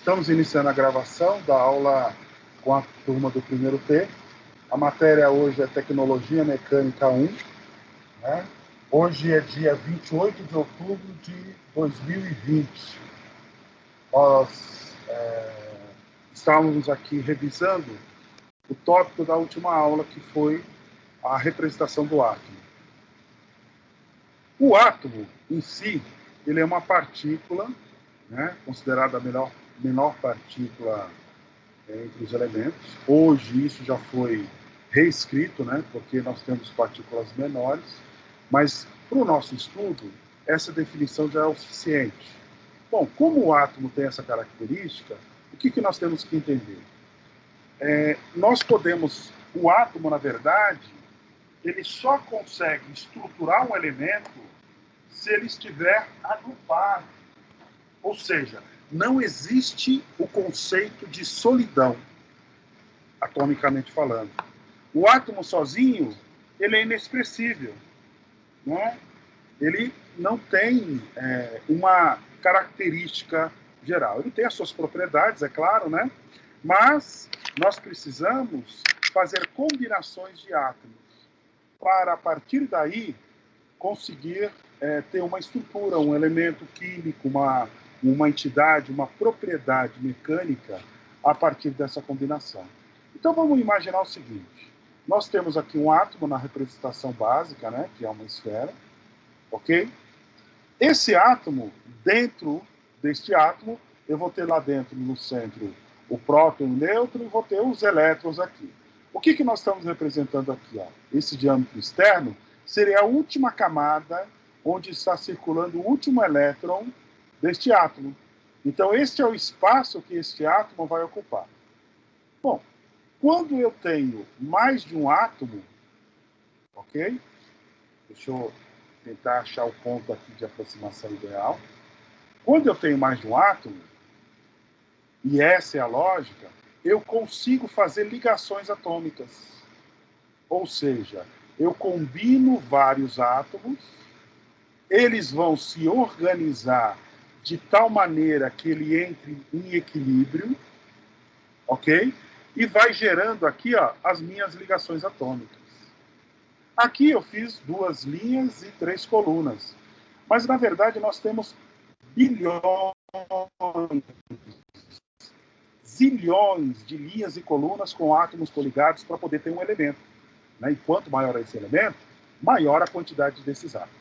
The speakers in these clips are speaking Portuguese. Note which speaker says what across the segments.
Speaker 1: Estamos iniciando a gravação da aula com a turma do primeiro T. A matéria hoje é Tecnologia Mecânica 1. Né? Hoje é dia 28 de outubro de 2020. Nós estávamos aqui revisando o tópico da última aula, que foi a representação do átomo. O átomo, em si, ele é uma partícula, né, considerada a menor partícula entre os elementos. Hoje isso já foi reescrito, né, porque nós temos partículas menores, mas para o nosso estudo, essa definição já é o suficiente. Bom, como o átomo tem essa característica, o que nós temos que entender? O átomo, na verdade, ele só consegue estruturar um elemento se ele estiver agrupado. Ou seja, não existe o conceito de solidão, atomicamente falando. O átomo sozinho, ele é inexpressível, né? Ele não tem uma característica geral. Ele tem as suas propriedades, é claro, né? Mas nós precisamos fazer combinações de átomos para, a partir daí, conseguir ter uma estrutura, um elemento químico, uma entidade, uma propriedade mecânica a partir dessa combinação. Então vamos imaginar o seguinte: nós temos aqui um átomo na representação básica, né, que é uma esfera, ok? Esse átomo, dentro deste átomo, eu vou ter lá dentro, no centro, o próton e o nêutron, e vou ter os elétrons aqui. O que nós estamos representando aqui? Ó? Esse diâmetro externo seria a última camada onde está circulando o último elétron deste átomo. Então, este é o espaço que este átomo vai ocupar. Bom, quando eu tenho mais de um átomo, ok? Deixa eu tentar achar o ponto aqui de aproximação ideal. Quando eu tenho mais de um átomo, e essa é a lógica, eu consigo fazer ligações atômicas. Ou seja, eu combino vários átomos, eles vão se organizar de tal maneira que ele entre em equilíbrio, ok? E vai gerando aqui, ó, as minhas ligações atômicas. Aqui eu fiz 2 linhas e 3 colunas. Mas, na verdade, nós temos bilhões, zilhões de linhas e colunas com átomos coligados para poder ter um elemento. Né? E quanto maior é esse elemento, maior a quantidade desses átomos.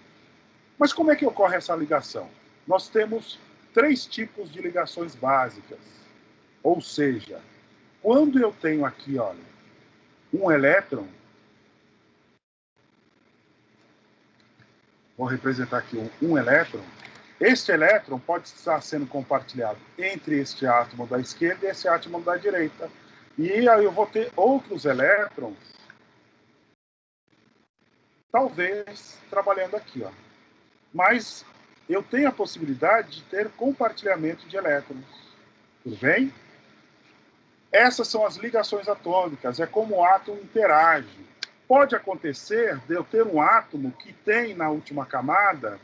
Speaker 1: Mas como é que ocorre essa ligação? Nós temos 3 tipos de ligações básicas. Ou seja, quando eu tenho aqui, olha, um elétron, vou representar aqui um elétron, este elétron pode estar sendo compartilhado entre este átomo da esquerda e esse átomo da direita. E aí eu vou ter outros elétrons, talvez trabalhando aqui, ó. Mas eu tenho a possibilidade de ter compartilhamento de elétrons. Tudo bem? Essas são as ligações atômicas, é como o átomo interage. Pode acontecer de eu ter um átomo que tem na última camada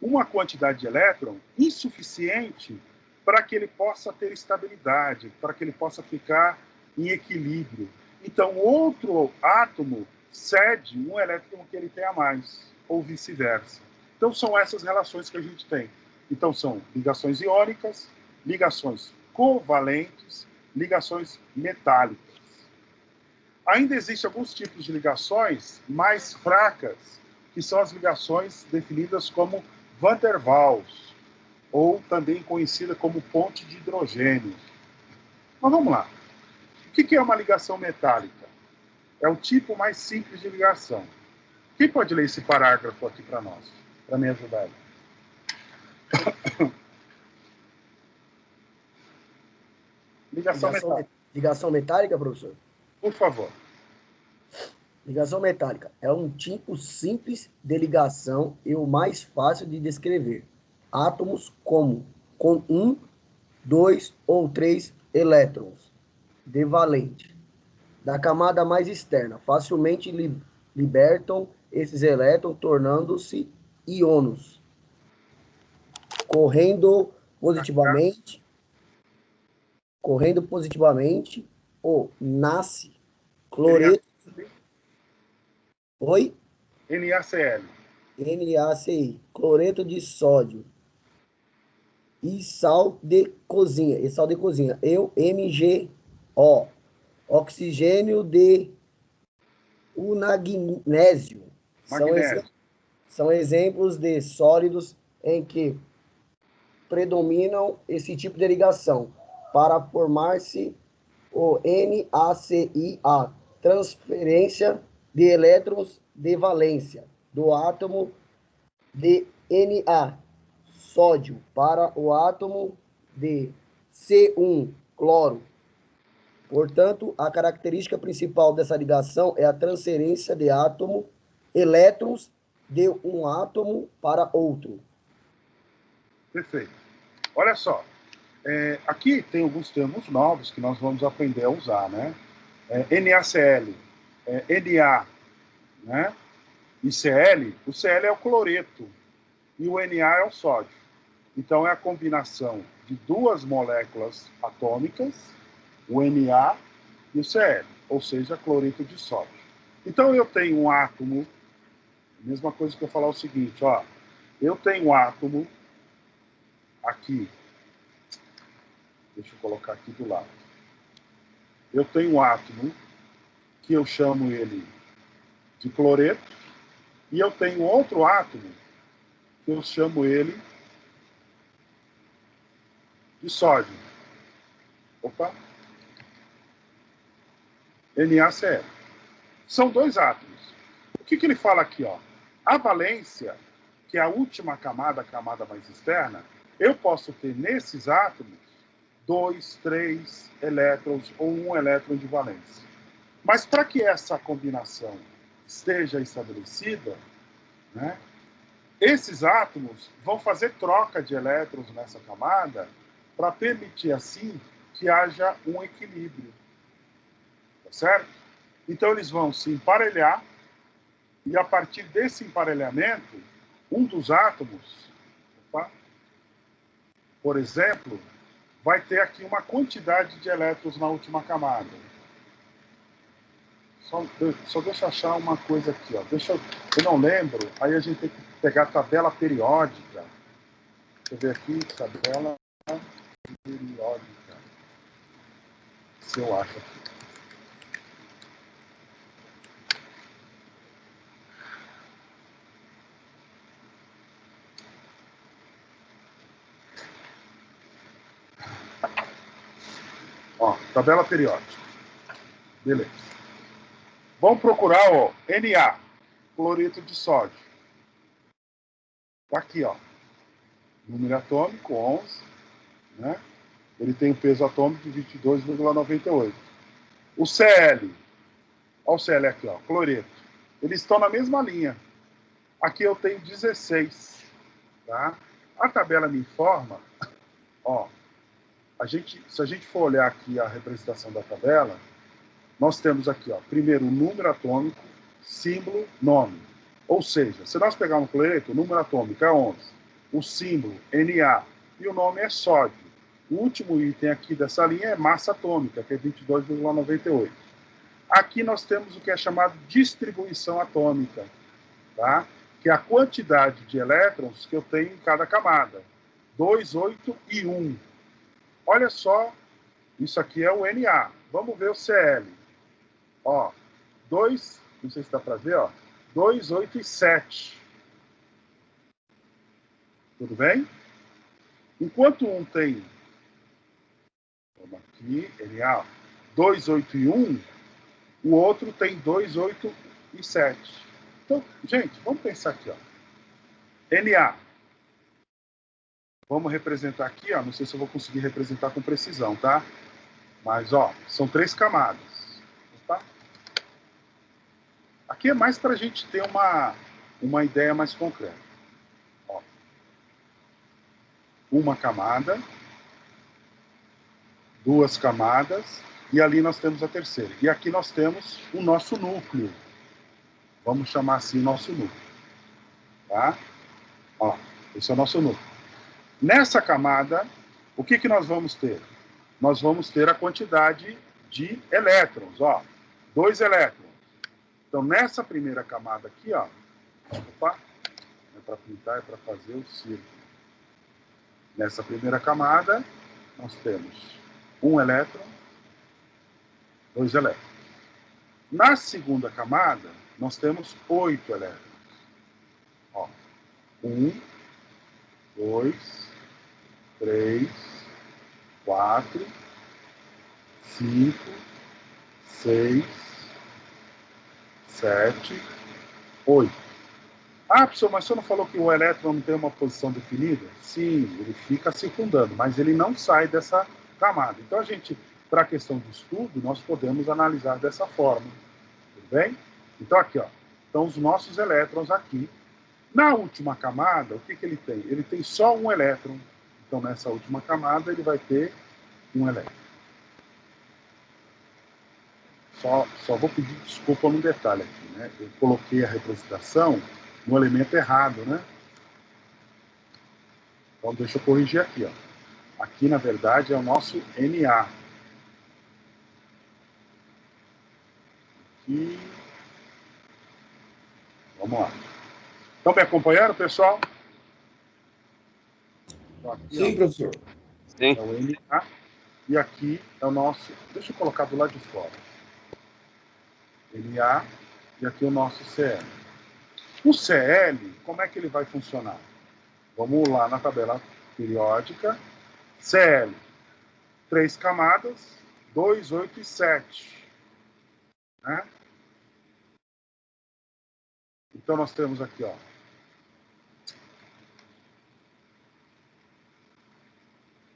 Speaker 1: uma quantidade de elétron insuficiente para que ele possa ter estabilidade, para que ele possa ficar em equilíbrio. Então, outro átomo cede um elétron que ele tem a mais, ou vice-versa. Então, são essas relações que a gente tem. Então, são ligações iônicas, ligações covalentes, ligações metálicas. Ainda existem alguns tipos de ligações mais fracas, que são as ligações definidas como Van der Waals, ou também conhecida como ponte de hidrogênio. Mas vamos lá. O que é uma ligação metálica? É o tipo mais simples de ligação. Quem pode ler esse parágrafo aqui para nós, para me ajudar aí?
Speaker 2: Ligação metálica, professor?
Speaker 1: Por favor.
Speaker 2: Ligação metálica é um tipo simples de ligação e o mais fácil de descrever. Átomos com 1, 2 ou 3 elétrons de valente da camada mais externa facilmente libertam esses elétrons, tornando-se íons, correndo positivamente correndo positivamente, o NaCl, cloreto. Oi?
Speaker 1: NaCl.
Speaker 2: NaCl, cloreto de sódio e sal de cozinha. E sal de cozinha. MgO, oxigênio de magnésio.
Speaker 1: Magnésio.
Speaker 2: São exemplos de sólidos em que predominam esse tipo de ligação para formar-se o NaCl, transferência de elétrons de valência do átomo de Na, sódio, para o átomo de C1, cloro. Portanto, a característica principal dessa ligação é a transferência de elétrons de um átomo para outro.
Speaker 1: Perfeito. Olha só, aqui tem alguns termos novos que nós vamos aprender a usar, né? NaCl, Na, né? E Cl, o Cl é o cloreto e o Na é o sódio. Então é a combinação de duas moléculas atômicas, o Na e o Cl, ou seja, cloreto de sódio. Então eu tenho um átomo, mesma coisa que eu falar o seguinte, ó, eu tenho um átomo aqui, deixa eu colocar aqui do lado. Eu tenho um átomo que eu chamo ele de cloreto, e eu tenho outro átomo que eu chamo ele de sódio. Opa! NaCl. São dois átomos. O que ele fala aqui? Ó? A valência, que é a última camada, a camada mais externa, eu posso ter nesses átomos 2, 3 elétrons ou 1 elétron de valência. Mas para que essa combinação esteja estabelecida, né, esses átomos vão fazer troca de elétrons nessa camada para permitir, assim, que haja um equilíbrio. Tá certo? Então, eles vão se emparelhar e, a partir desse emparelhamento, um dos átomos, por exemplo, vai ter aqui uma quantidade de elétrons na última camada. Só deixa eu achar uma coisa aqui. Ó. Eu não lembro, aí a gente tem que pegar a tabela periódica. Deixa eu ver aqui, tabela periódica. Se eu acho aqui. Ó, tabela periódica. Beleza. Vamos procurar o Na, cloreto de sódio. Tá aqui, ó. Número atômico, 11. Né? Ele tem um peso atômico de 22,98. O Cl, olha o Cl aqui, ó, cloreto. Eles estão na mesma linha. Aqui eu tenho 16. Tá? A tabela me informa, ó, se a gente for olhar aqui a representação da tabela, nós temos aqui, ó, primeiro o número atômico, símbolo, nome. Ou seja, se nós pegarmos um cloreto, o número atômico é 11, o símbolo, Na, e o nome é sódio. O último item aqui dessa linha é massa atômica, que é 22,98. Aqui nós temos o que é chamado distribuição atômica, tá? Que é a quantidade de elétrons que eu tenho em cada camada. 2, 8 e 1. Olha só, isso aqui é o Na. Vamos ver o Cl. Ó, 2, não sei se dá para ver, ó, 2, 8 e 7. Tudo bem? Enquanto um tem, vamos aqui, Na, 2, 8 e 1, o outro tem 2, 8 e 7. Então, gente, vamos pensar aqui, ó. Na. Vamos representar aqui, ó, não sei se eu vou conseguir representar com precisão, tá? Mas, ó, são 3 camadas. Tá? Aqui é mais para a gente ter uma ideia mais concreta. Ó. Uma camada, 2 camadas, e ali nós temos a terceira. E aqui nós temos o nosso núcleo. Vamos chamar assim nosso núcleo. Tá? Ó, esse é o nosso núcleo. Nessa camada, o que nós vamos ter? nós vamos ter a quantidade de elétrons, ó, 2 elétrons. Então, nessa primeira camada aqui, ó, opa, é para pintar, é para fazer o círculo. Nessa primeira camada, nós temos 1 elétron, 2 elétrons. Na segunda camada, nós temos 8 elétrons. Ó, 1, 2, 3, 4, 5, 6, 7, 8. Ah, professor, mas você não falou que o elétron não tem uma posição definida? Sim, ele fica circundando, mas ele não sai dessa camada. Então, para a questão de estudo, nós podemos analisar dessa forma. Tudo bem? Então, aqui, ó, estão os nossos elétrons aqui. Na última camada, o que ele tem? Ele tem só 1 elétron. Então, nessa última camada, ele vai ter 1 elétron. Só vou pedir desculpa num detalhe aqui, né? Eu coloquei a representação no elemento errado, né? Então, deixa eu corrigir aqui, ó. Aqui, na verdade, é o nosso Na. Aqui. Vamos lá. Estão me acompanhando, pessoal? Então, aqui,
Speaker 2: Sim,
Speaker 1: ó,
Speaker 2: professor.
Speaker 3: Sim.
Speaker 1: é o Na. E aqui é o nosso... Deixa eu colocar do lado de fora. Na. E aqui o nosso Cl. O Cl, como é que ele vai funcionar? Vamos lá na tabela periódica. Cl, 3 camadas, 2, 8 e 7. Né? Então, nós temos aqui, ó,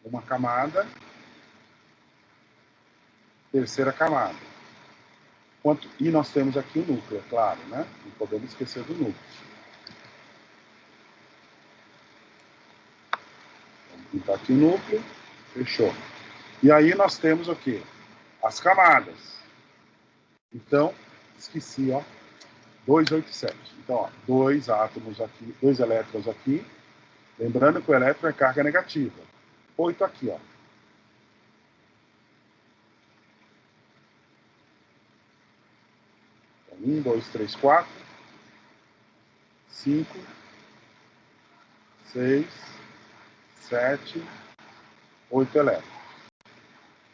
Speaker 1: uma camada, terceira camada. E nós temos aqui o núcleo, é claro, né? Não podemos esquecer do núcleo. Vamos pintar aqui o núcleo, fechou. E aí nós temos o quê? As camadas. Então, esqueci, ó, 2, 8 e 7. Então, ó, 2 átomos aqui, 2 elétrons aqui. Lembrando que o elétron é carga negativa. 8 aqui, ó. Então, 1, 2, 3, 4, 5, 6, 7, 8 elétrons.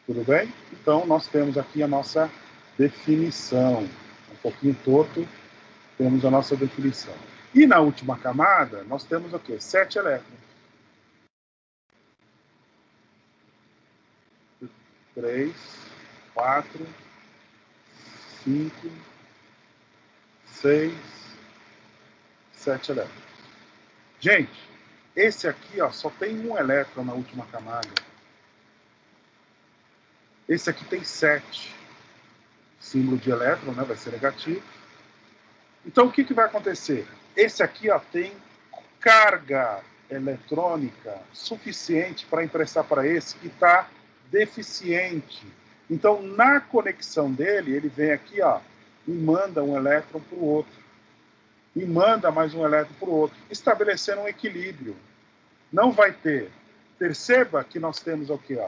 Speaker 1: Tudo bem? Então, nós temos aqui a nossa definição. Um pouquinho torto, temos a nossa definição. E na última camada, nós temos o quê? 7 elétrons. 3, 4, 5, 6, 7 elétrons. Gente, esse aqui, ó, só tem 1 elétron na última camada. Esse aqui tem 7. Símbolo de elétron, né, vai ser negativo. Então, o que vai acontecer? Esse aqui, ó, tem carga eletrônica suficiente para emprestar para esse que está deficiente. Então, na conexão dele, ele vem aqui, ó, e manda um elétron para o outro. E manda mais um elétron para o outro, estabelecendo um equilíbrio. Não vai ter. Perceba que nós temos o quê?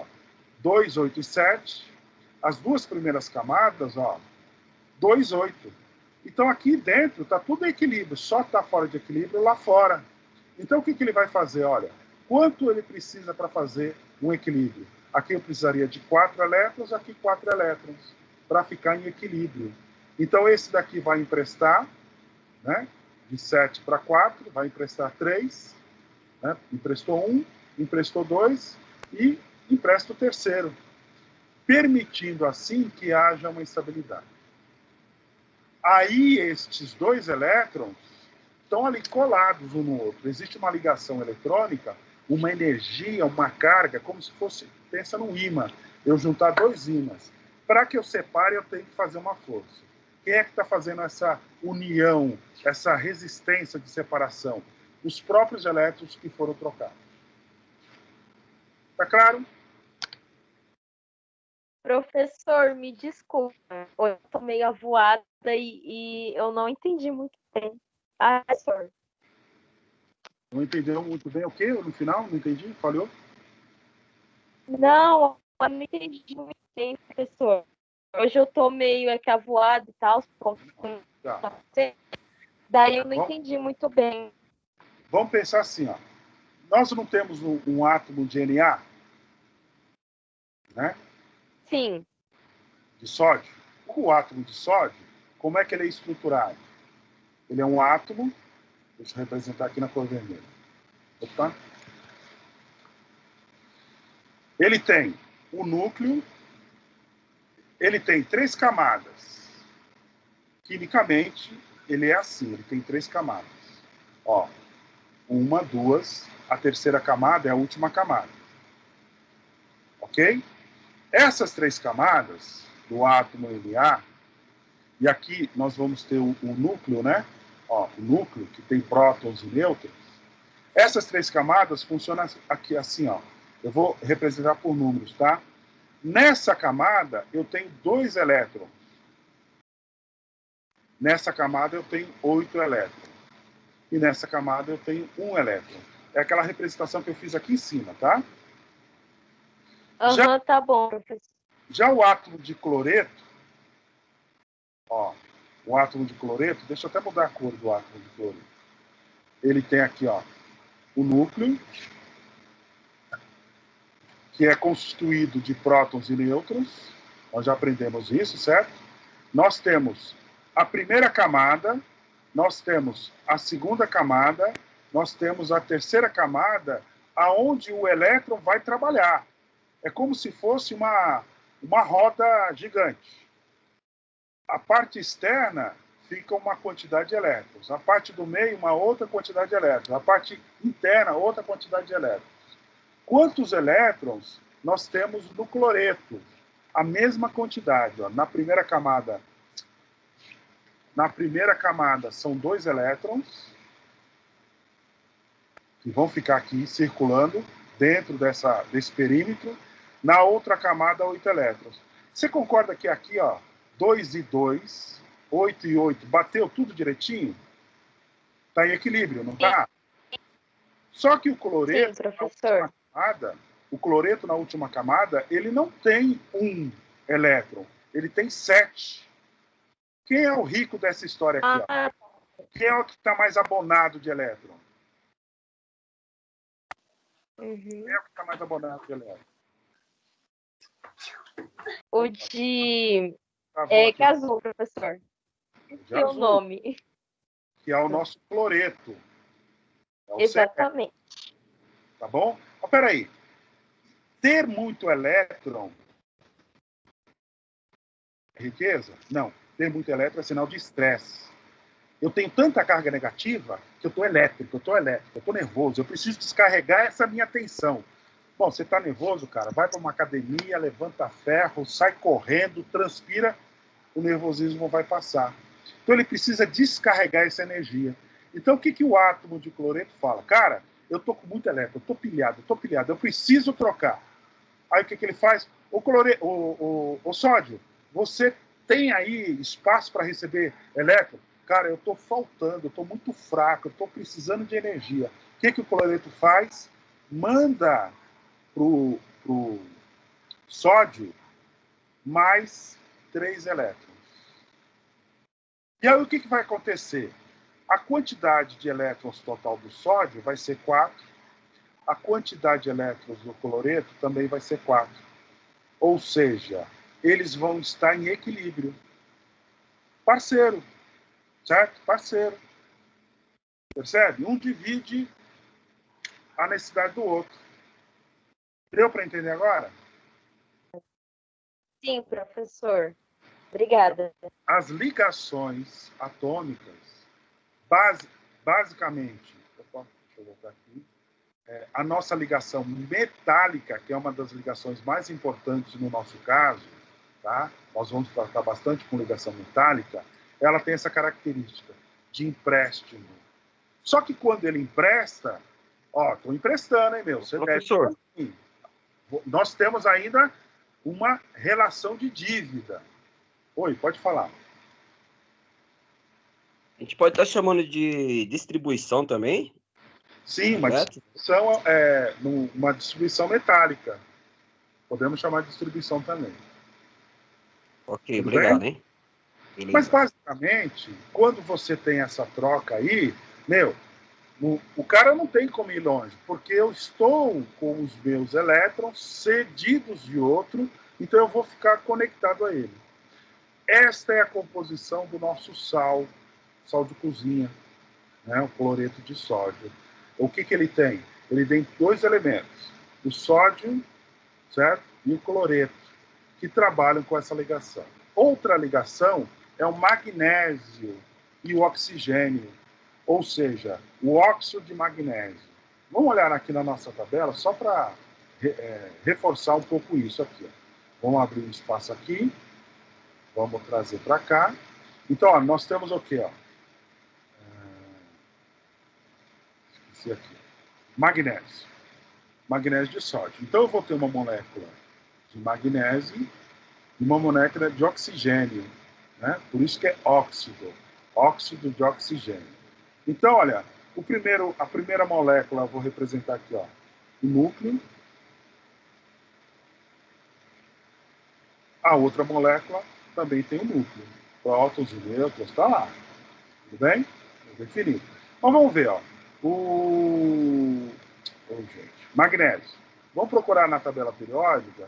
Speaker 1: 2, 8 e 7. As duas primeiras camadas, ó, 2, 8. Então, aqui dentro está tudo em equilíbrio, só está fora de equilíbrio lá fora. Então, o que ele vai fazer? Olha, quanto ele precisa para fazer um equilíbrio? Aqui eu precisaria de 4 elétrons, aqui 4 elétrons, para ficar em equilíbrio. Então, esse daqui vai emprestar, né, de 7 para 4, vai emprestar 3, né, emprestou 1, emprestou 2 e empresta o terceiro, permitindo assim que haja uma estabilidade. Aí, estes 2 elétrons estão ali colados um no outro. Existe uma ligação eletrônica, uma energia, uma carga, como se fosse, pensa num ímã. Eu juntar 2 ímãs. Para que eu separe, eu tenho que fazer uma força. Quem é que está fazendo essa união, essa resistência de separação? Os próprios elétrons que foram trocados. Tá claro?
Speaker 4: Professor, me desculpa, eu tô meio avoada e eu não entendi muito bem. Ah, professor.
Speaker 1: Não entendeu muito bem o quê? No final, não entendi? Falhou?
Speaker 4: Não, eu não entendi muito bem, professor. Hoje eu tô meio avoada e tal,
Speaker 1: Tá.
Speaker 4: daí eu não entendi muito bem.
Speaker 1: Vamos pensar assim, ó. Nós não temos um átomo de Na, né?
Speaker 4: Sim.
Speaker 1: De sódio. O átomo de sódio, como é que ele é estruturado? Ele é um átomo, deixa eu representar aqui na cor vermelha. Opa. Ele tem o núcleo, ele tem 3 camadas. Quimicamente, ele é assim, ele tem 3 camadas. Ó, 1, 2, a terceira camada é a última camada. Ok? Essas 3 camadas do átomo Na, e aqui nós vamos ter o núcleo, né? Ó, o núcleo, que tem prótons e nêutrons. Essas 3 camadas funcionam aqui assim, ó. Eu vou representar por números, tá? Nessa camada, eu tenho 2 elétrons. Nessa camada, eu tenho 8 elétrons. E nessa camada, eu tenho 1 elétron. É aquela representação que eu fiz aqui em cima, tá?
Speaker 4: Aham, tá bom, professor.
Speaker 1: Já o átomo de cloreto, ó, o átomo de cloreto, deixa eu até mudar a cor do átomo de cloreto. Ele tem aqui, ó, o núcleo, que é constituído de prótons e nêutrons. Nós já aprendemos isso, certo? Nós temos a primeira camada, nós temos a segunda camada, nós temos a terceira camada, aonde o elétron vai trabalhar. É como se fosse uma roda gigante. A parte externa fica uma quantidade de elétrons. A parte do meio, uma outra quantidade de elétrons. A parte interna, outra quantidade de elétrons. Quantos elétrons nós temos no cloreto? A mesma quantidade. Ó. Na primeira camada são 2 elétrons que vão ficar aqui circulando dentro desse perímetro. Na outra camada, 8 elétrons. Você concorda que aqui, ó, 2 e 2, 8 e 8, bateu tudo direitinho? Está em equilíbrio, não está? Só que o cloreto,
Speaker 4: sim, professor.
Speaker 1: o cloreto na última camada, ele não tem 1 elétron, ele tem 7. Quem é o rico dessa história aqui? Ó? Quem é o que está mais abonado de elétron?
Speaker 4: Uhum.
Speaker 1: Quem é o que está mais abonado de elétron?
Speaker 4: O de azul, professor.
Speaker 1: De
Speaker 4: Seu
Speaker 1: azul,
Speaker 4: nome.
Speaker 1: que é o nosso cloreto. É o
Speaker 4: Exatamente.
Speaker 1: CR, tá bom? Mas peraí. Ter muito elétron é riqueza? Não. Ter muito elétron é sinal de estresse. Eu tenho tanta carga negativa que eu estou elétrico, eu estou nervoso, eu preciso descarregar essa minha tensão. Bom, você está nervoso, cara? Vai para uma academia, levanta ferro, sai correndo, transpira, o nervosismo vai passar. Então ele precisa descarregar essa energia. Então o que o átomo de cloreto fala? Cara, eu estou com muito elétron, eu estou pilhado, eu preciso trocar. Aí o que ele faz? O sódio, você tem aí espaço para receber elétron? Cara, eu estou faltando, eu estou muito fraco, eu estou precisando de energia. O que o cloreto faz? Manda pro sódio mais 3 elétrons. E aí o que vai acontecer? A quantidade de elétrons total do sódio vai ser 4. A quantidade de elétrons do cloreto também vai ser 4. Ou seja, eles vão estar em equilíbrio. Parceiro, certo? Parceiro. Percebe? Um divide a necessidade do outro. Deu para entender agora?
Speaker 4: Sim, professor. Obrigada.
Speaker 1: As ligações atômicas, basicamente, deixa eu voltar aqui, a nossa ligação metálica, que é uma das ligações mais importantes no nosso caso, tá? Nós vamos tratar bastante com ligação metálica, ela tem essa característica de empréstimo. Só que quando ele empresta, ó, estou emprestando, hein, meu? Você
Speaker 3: professor,
Speaker 1: deve... Nós temos ainda uma relação de dívida. Oi, pode falar.
Speaker 3: a gente pode estar chamando de distribuição também?
Speaker 1: Sim, uma distribuição metálica. Podemos chamar de distribuição também.
Speaker 3: Ok,
Speaker 1: Tudo
Speaker 3: obrigado,
Speaker 1: bem?
Speaker 3: hein? Beleza.
Speaker 1: Mas, basicamente, quando você tem essa troca aí, o cara não tem como ir longe, porque eu estou com os meus elétrons cedidos de outro, então eu vou ficar conectado a ele. Esta é a composição do nosso sal de cozinha, né? O cloreto de sódio. O que ele tem? Ele tem dois elementos, o sódio, certo? E o cloreto, que trabalham com essa ligação. Outra ligação é o magnésio e o oxigênio, ou seja, o óxido de magnésio. Vamos olhar aqui na nossa tabela, só para reforçar um pouco isso aqui. Ó. Vamos abrir um espaço aqui, vamos trazer para cá. Então, ó, nós temos o quê? Ó? Esqueci aqui. Magnésio. Magnésio de sódio. Então, eu vou ter uma molécula de magnésio e uma molécula de oxigênio. Né? Por isso que é óxido. Óxido de oxigênio. Então, olha, a primeira molécula eu vou representar aqui, ó, o núcleo. A outra molécula também tem o núcleo. Prótons e nêutrons, está lá. Tudo bem? Definido. Então, vamos ver, ó. Magnésio. Vamos procurar na tabela periódica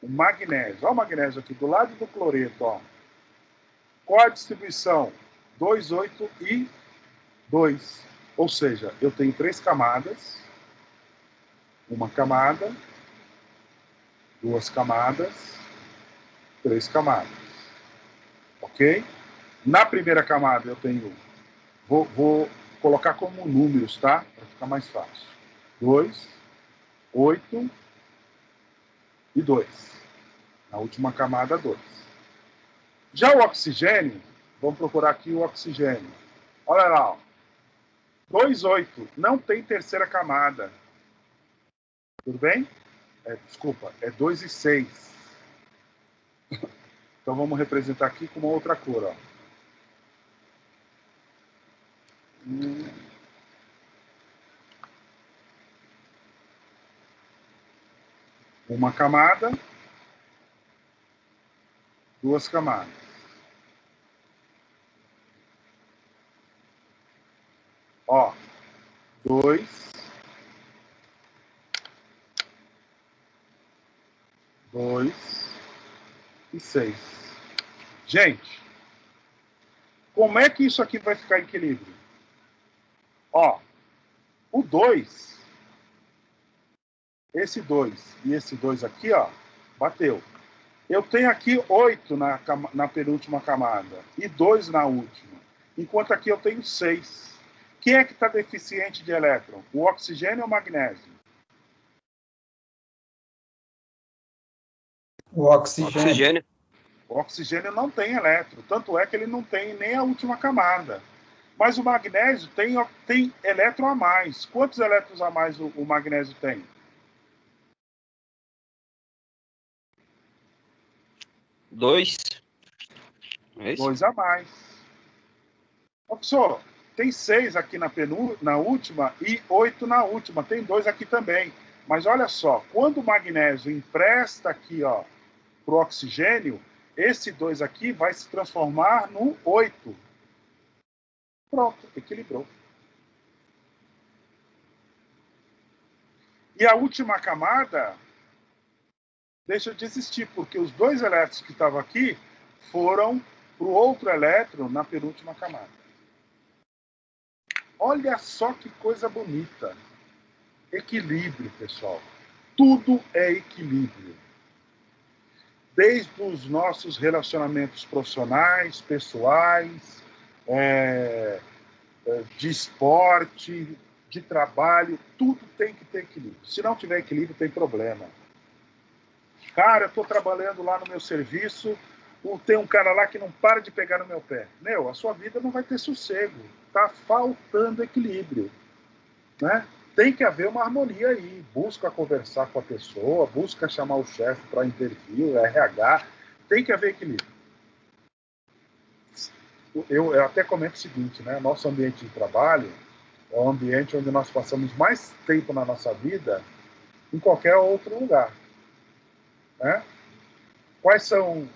Speaker 1: o magnésio. Olha o magnésio aqui, do lado do cloreto, ó. Qual a distribuição? 2, 8 e 2. Ou seja, eu tenho 3 camadas. Uma camada, 2 camadas, 3 camadas. Ok? Na primeira camada eu tenho... Vou colocar como números, tá? Para ficar mais fácil. 2, 8 e 2. Na última camada, 2. Já o oxigênio, vamos procurar aqui o oxigênio. Olha lá, ó. 2, 8. Não tem terceira camada. Tudo bem? Desculpa, é 2 e 6. Então vamos representar aqui com uma outra cor. Ó. Uma camada, 2 camadas. Ó, 2, 2 e 6. Gente, como é que isso aqui vai ficar em equilíbrio? Ó, o 2, esse 2 e esse 2 aqui, ó, bateu. Eu tenho aqui 8 na penúltima camada e 2 na última, enquanto aqui eu tenho 6. Quem é que está deficiente de elétron? O oxigênio ou o magnésio?
Speaker 5: O oxigênio.
Speaker 3: Oxigênio.
Speaker 1: O oxigênio não tem elétron, tanto é que ele não tem nem a última camada. Mas o magnésio tem elétron a mais. Quantos elétrons a mais o magnésio tem?
Speaker 3: 2. É isso?
Speaker 1: 2 a mais. Professor, tem 6 aqui na última e 8 na última. Tem 2 aqui também. Mas olha só, quando o magnésio empresta aqui para o oxigênio, esse 2 aqui vai se transformar no 8. Pronto, equilibrou. E a última camada deixa de existir, porque os 2 elétrons que estavam aqui foram para o outro elétron na penúltima camada. Olha só que coisa bonita. Equilíbrio, pessoal. Tudo é equilíbrio. Desde os nossos relacionamentos profissionais, pessoais, de esporte, de trabalho, tudo tem que ter equilíbrio. Se não tiver equilíbrio, tem problema. Cara, eu estou trabalhando lá no meu serviço, tem um cara lá que não para de pegar no meu pé. A sua vida não vai ter sossego. Está faltando equilíbrio. Né? Tem que haver uma harmonia aí. Busca conversar com a pessoa, busca chamar o chefe para intervir, RH. Tem que haver equilíbrio. Eu até comento o seguinte, né? Nosso ambiente de trabalho é o ambiente onde nós passamos mais tempo na nossa vida em qualquer outro lugar. né? Quais são...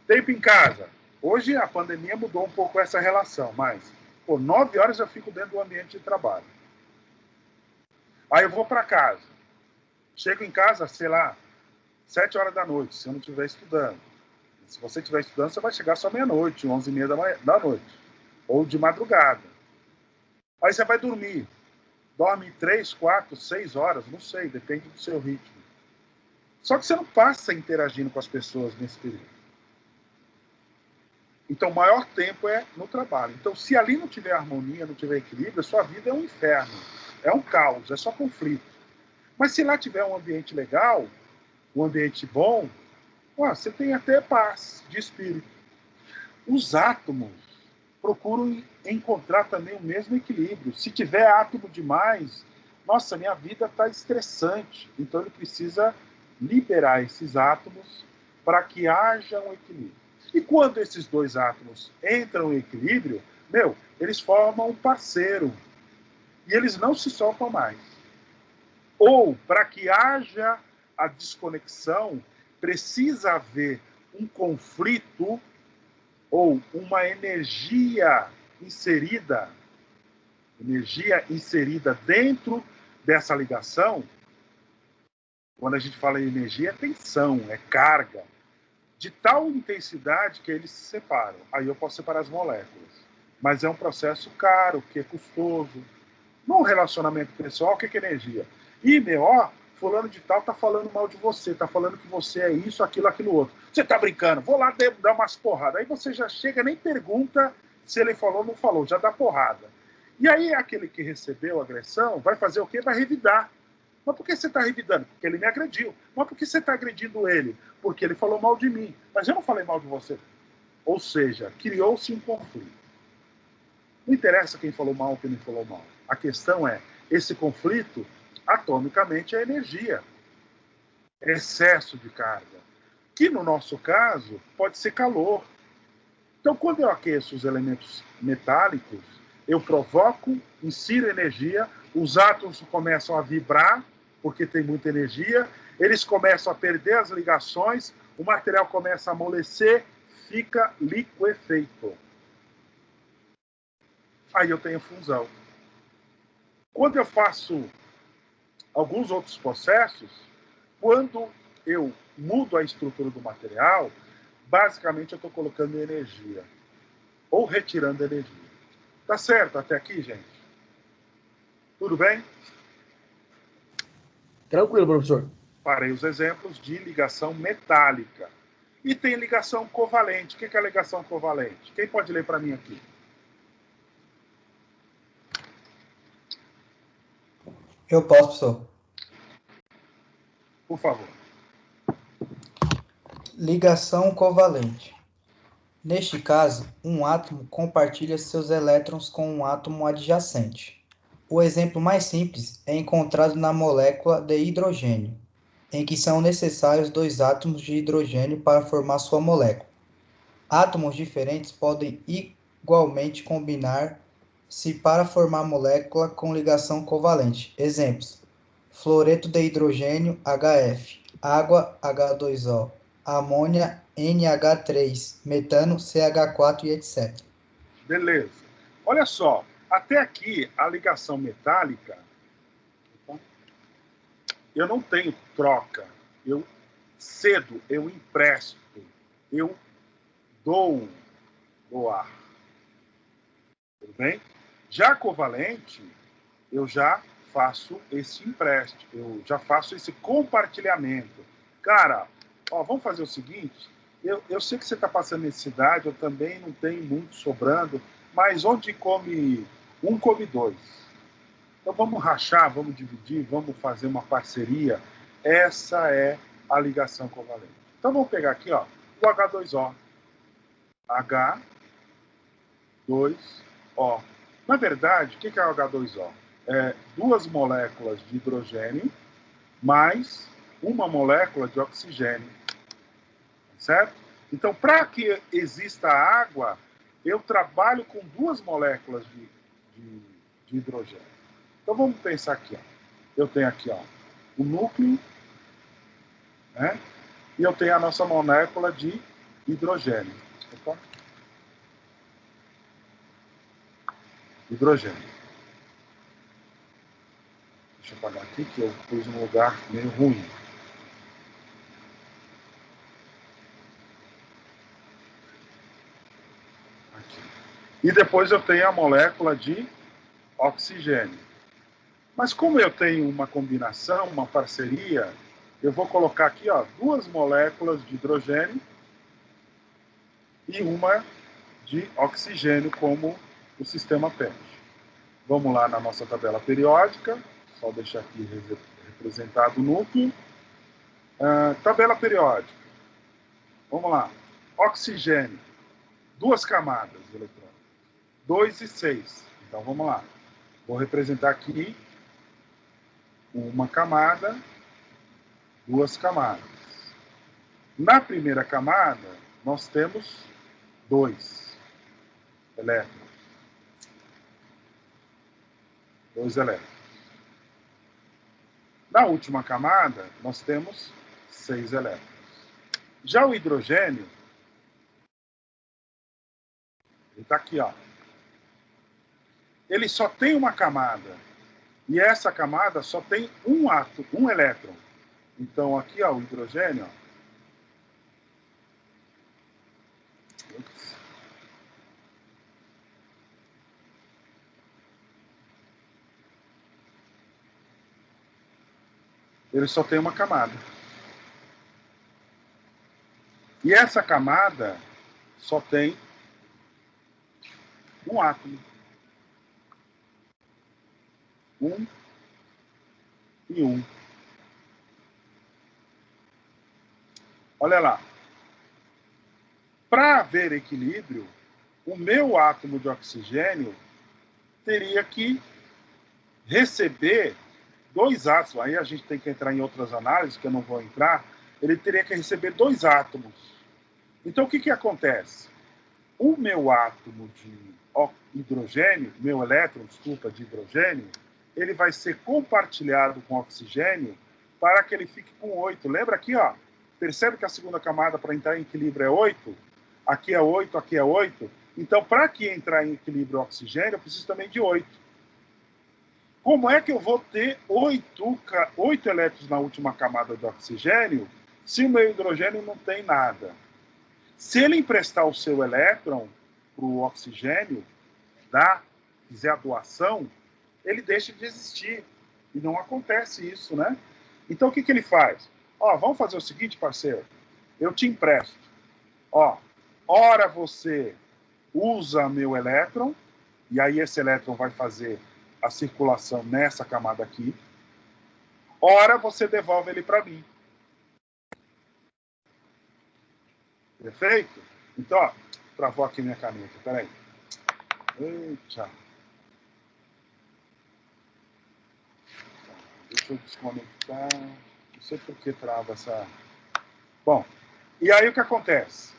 Speaker 1: tempo em casa. Hoje a pandemia mudou um pouco essa relação, mas por 9 horas eu fico dentro do ambiente de trabalho. Aí eu vou para casa. Chego em casa, sei lá, 7 horas da noite, se eu não estiver estudando. Se você estiver estudando, você vai chegar só meia-noite, 11h30 da noite. Ou de madrugada. Aí você vai dormir. Dorme 3, 4, 6 horas, não sei, depende do seu ritmo. Só que você não passa interagindo com as pessoas nesse período. Então, o maior tempo é no trabalho. Então, se ali não tiver harmonia, não tiver equilíbrio, a sua vida é um inferno. É um caos, é só conflito. Mas se lá tiver um ambiente legal, um ambiente bom, você tem até paz de espírito. Os átomos procuram encontrar também o mesmo equilíbrio. Se tiver átomo demais, nossa, minha vida está estressante. Então, ele precisa liberar esses átomos para que haja um equilíbrio. E quando esses dois átomos entram em equilíbrio, eles formam um parceiro. E eles não se soltam mais. Ou, para que haja a desconexão, precisa haver um conflito ou uma energia inserida dentro dessa ligação. Quando a gente fala em energia, é tensão, é carga, de tal intensidade que eles se separam. Aí eu posso separar as moléculas. Mas é um processo caro, que é custoso. Num relacionamento pessoal, o que é energia? Fulano de tal tá falando mal de você, tá falando que você é isso, aquilo, outro. Você tá brincando, vou lá dar umas porradas. Aí você já chega, nem pergunta se ele falou ou não falou, já dá porrada. E aí aquele que recebeu a agressão vai fazer o quê? Vai revidar. Mas por que você está revidando? Porque ele me agrediu. Mas por que você está agredindo ele? Porque ele falou mal de mim. Mas eu não falei mal de você. Ou seja, criou-se um conflito. Não interessa quem falou mal ou quem não falou mal. A questão é, esse conflito, atomicamente, é energia. É excesso de carga. Que, no nosso caso, pode ser calor. Então, quando eu aqueço os elementos metálicos, eu provoco, insiro energia, os átomos começam a vibrar, porque tem muita energia, eles começam a perder as ligações, o material começa a amolecer, fica liquefeito. Aí eu tenho fusão. Quando eu faço alguns outros processos, quando eu mudo a estrutura do material, basicamente eu estou colocando energia, ou retirando energia. Tá certo até aqui, gente? Tudo bem?
Speaker 2: Tranquilo, professor.
Speaker 1: Parei os exemplos de ligação metálica. E tem ligação covalente. O que é a ligação covalente? Quem pode ler para mim aqui?
Speaker 5: Eu posso, professor.
Speaker 1: Por favor.
Speaker 5: Ligação covalente. Neste caso, um átomo compartilha seus elétrons com um átomo adjacente. O exemplo mais simples é encontrado na molécula de hidrogênio, em que são necessários 2 átomos de hidrogênio para formar sua molécula. Átomos diferentes podem igualmente combinar-se para formar molécula com ligação covalente. Exemplos: fluoreto de hidrogênio, HF, água, H2O, amônia, NH3, metano, CH4 e etc.
Speaker 1: Beleza. Olha só, até aqui a ligação metálica, eu não tenho troca. Eu cedo, eu empresto, eu doar. Tudo bem? Já covalente, eu já faço esse empréstimo, eu já faço esse compartilhamento. Cara, vamos fazer o seguinte, eu sei que você está passando necessidade, eu também não tenho muito sobrando, mas onde come um, come dois. Então vamos rachar, vamos dividir, vamos fazer uma parceria. Essa é a ligação covalente. Então vamos pegar aqui, o H2O. H2O. Na verdade, o que é o H2O? É 2 moléculas de hidrogênio mais uma molécula de oxigênio. Certo? Então, para que exista água, eu trabalho com 2 moléculas de hidrogênio. Então, vamos pensar aqui. Eu tenho aqui o núcleo né? E eu tenho a nossa molécula de hidrogênio. Opa. Hidrogênio. Deixa eu apagar aqui, que eu pus um lugar meio ruim. Aqui. E depois eu tenho a molécula de oxigênio. Mas como eu tenho uma combinação, uma parceria, eu vou colocar aqui, ó, 2 moléculas de hidrogênio e uma de oxigênio, como o sistema pede. Vamos lá na nossa tabela periódica, só deixar aqui representado o núcleo. Tabela periódica. Vamos lá. Oxigênio, 2 camadas eletrônicas, 2 e 6. Então vamos lá. Vou representar aqui uma camada, 2 camadas. Na primeira camada, nós temos 2 elétrons. 2 elétrons. Na última camada, nós temos 6 elétrons. Já o hidrogênio, ele está aqui, ó. Ele só tem uma camada. E essa camada só tem um átomo, um elétron. Então, aqui, ó, o hidrogênio, ó. Ele só tem uma camada. E essa camada só tem um átomo. 1 e 1. Olha lá. Para haver equilíbrio, o meu átomo de oxigênio teria que receber 2 átomos. Aí a gente tem que entrar em outras análises, que eu não vou entrar. Ele teria que receber 2 átomos. Então, o que acontece? O meu átomo de hidrogênio, meu elétron, desculpa, de hidrogênio, ele vai ser compartilhado com oxigênio para que ele fique com 8. Lembra aqui, ó? Percebe que a segunda camada para entrar em equilíbrio é 8? Aqui é 8, aqui é 8. Então, para que entrar em equilíbrio o oxigênio, eu preciso também de 8. Como é que eu vou ter 8 elétrons na última camada do oxigênio se o meu hidrogênio não tem nada? Se ele emprestar o seu elétron para o oxigênio, fizer a doação, ele deixa de existir. E não acontece isso, né? Então, o que ele faz? Ó, vamos fazer o seguinte, parceiro. Eu te empresto. Ó, ora você usa meu elétron, e aí esse elétron vai fazer a circulação nessa camada aqui. Ora você devolve ele para mim. Perfeito? Então, ó, travou aqui minha caneta. Peraí. Eita. Deixa eu desconectar. Não sei por que trava essa... Bom, e aí o que acontece?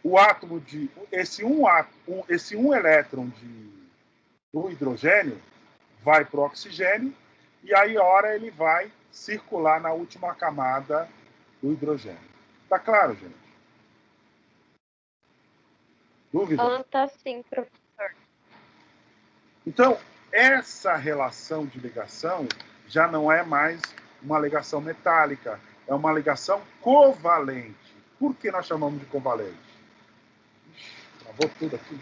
Speaker 1: O átomo de... Esse um elétron do hidrogênio vai para o oxigênio e aí, ora, ele vai circular na última camada do hidrogênio. Tá claro, gente? Dúvida?
Speaker 4: Tá sim, professor.
Speaker 1: Então, essa relação de ligação já não é mais uma ligação metálica, é uma ligação covalente. Por que nós chamamos de covalente? Travou tudo aqui.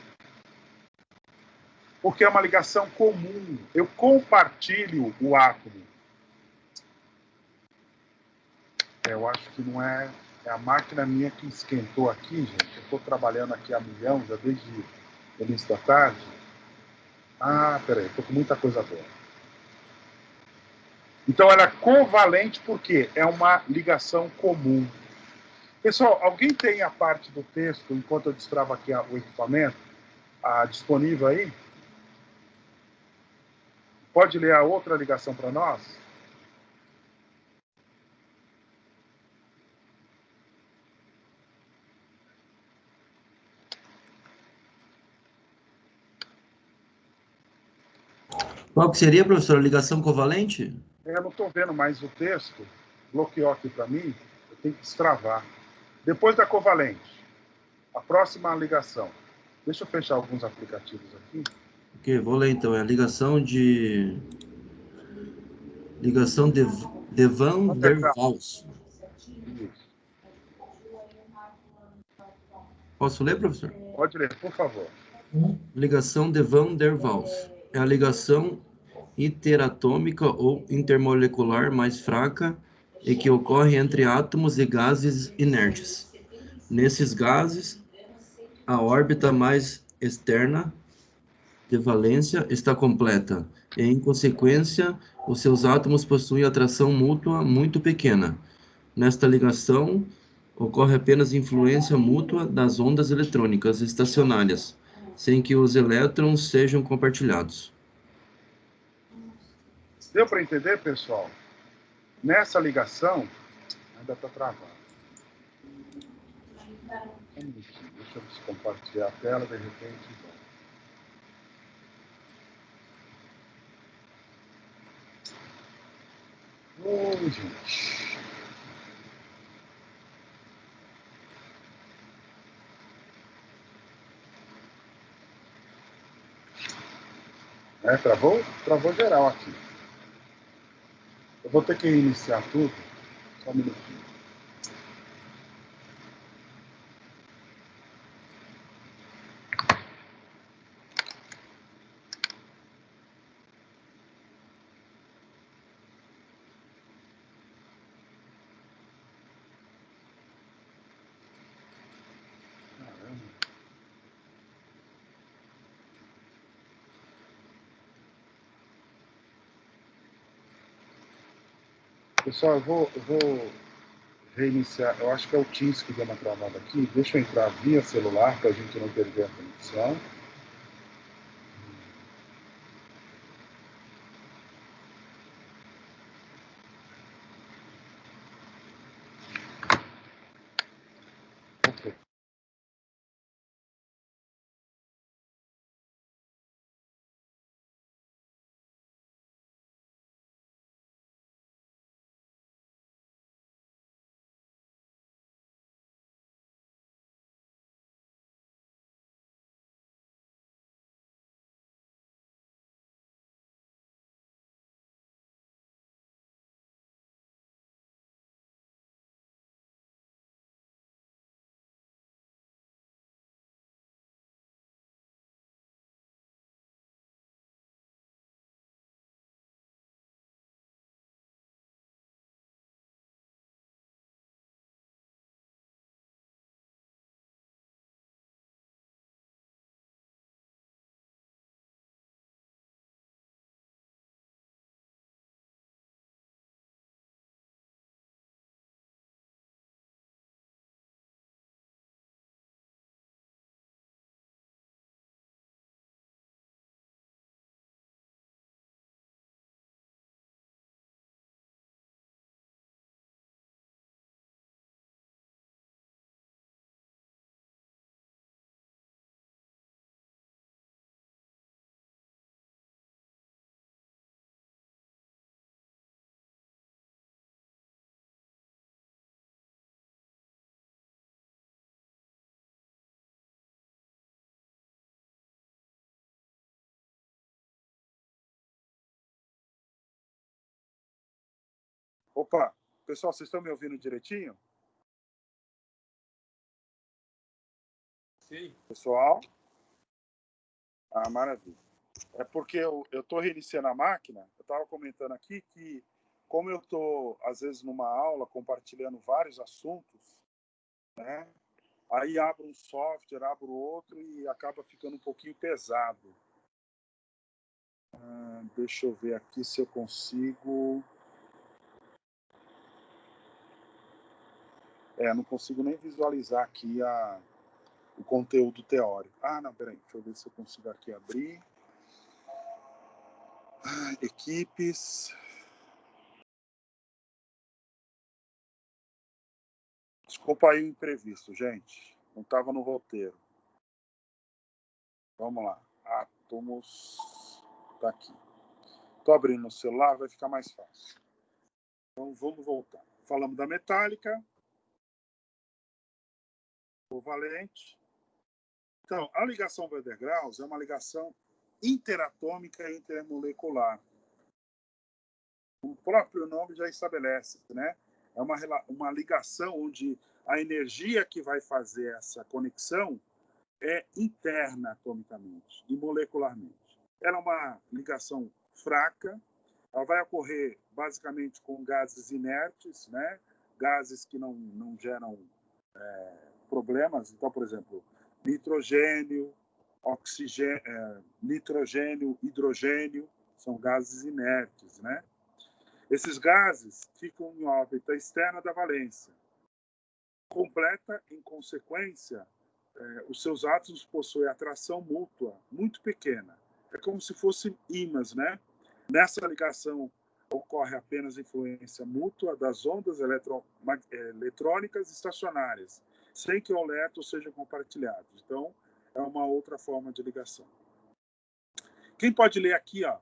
Speaker 1: Porque é uma ligação comum. Eu compartilho o átomo. Eu acho que não é... É a máquina minha que esquentou aqui, gente. Eu estou trabalhando aqui a milhão, já desde o início da tarde. Ah, peraí, estou com muita coisa boa. Então, ela é covalente porque é uma ligação comum. Pessoal, alguém tem a parte do texto, enquanto eu destravo aqui o equipamento, disponível aí? Pode ler a outra ligação para nós?
Speaker 6: Qual que seria, professor, a ligação covalente?
Speaker 1: Eu não estou vendo mais o texto. Bloqueou aqui para mim. Eu tem que destravar. Depois da covalente, a próxima ligação. Deixa eu fechar alguns aplicativos aqui.
Speaker 6: Ok, vou ler então. É a ligação de Van der Waals.
Speaker 1: Isso.
Speaker 6: Posso ler, professor?
Speaker 1: Pode ler, por favor.
Speaker 6: Ligação de Van der Waals. É a ligação interatômica ou intermolecular mais fraca e que ocorre entre átomos e gases inertes. Nesses gases, a órbita mais externa de valência está completa e, em consequência, os seus átomos possuem atração mútua muito pequena. Nesta ligação, ocorre apenas influência mútua das ondas eletrônicas estacionárias, sem que os elétrons sejam compartilhados.
Speaker 1: Deu para entender, pessoal? Nessa ligação, ainda está travado. Um minutinho, deixa eu compartilhar a tela, de repente. Oi, gente. Travou? Travou geral aqui. Eu vou ter que reiniciar tudo. Só um minutinho. Caramba. Pessoal, eu vou reiniciar. Eu acho que é o Teams que deu uma travada aqui. Deixa eu entrar via celular para a gente não perder a conexão. Ok. Opa, pessoal, vocês estão me ouvindo direitinho? Sim. Pessoal? Ah, maravilha. É porque eu estou reiniciando a máquina. Eu estava comentando aqui que, como eu estou, às vezes, numa aula, compartilhando vários assuntos, né? Aí abro um software, abro outro e acaba ficando um pouquinho pesado. Deixa eu ver aqui se eu consigo... não consigo nem visualizar aqui o conteúdo teórico. Ah, não, peraí. Deixa eu ver se eu consigo aqui abrir. Equipes. Desculpa aí o imprevisto, gente. Não estava no roteiro. Vamos lá. Átomos. Está aqui. Estou abrindo no celular, vai ficar mais fácil. Então, vamos voltar. Falamos da metálica. covalente. Então, a ligação Van der Waals é uma ligação interatômica e intermolecular. O próprio nome já estabelece, né? É uma ligação onde a energia que vai fazer essa conexão é interna atomicamente e molecularmente. Ela é uma ligação fraca, ela vai ocorrer basicamente com gases inertes, né? Gases que não geram problemas. Então, por exemplo, nitrogênio, nitrogênio, hidrogênio, são gases inertes, né? Esses gases ficam em órbita externa da valência. Completa, em consequência, os seus átomos possuem atração mútua muito pequena. É como se fossem ímãs, né? Nessa ligação ocorre apenas influência mútua das ondas eletrônicas estacionárias, sem que o elétron seja compartilhado. Então, é uma outra forma de ligação. Quem pode ler aqui, ó,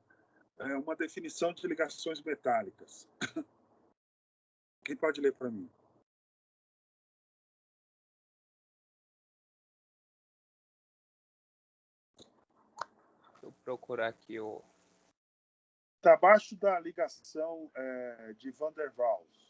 Speaker 1: uma definição de ligações metálicas? Quem pode ler para mim?
Speaker 7: Deixa eu procurar aqui o...
Speaker 1: Está abaixo da ligação de Van der Waals.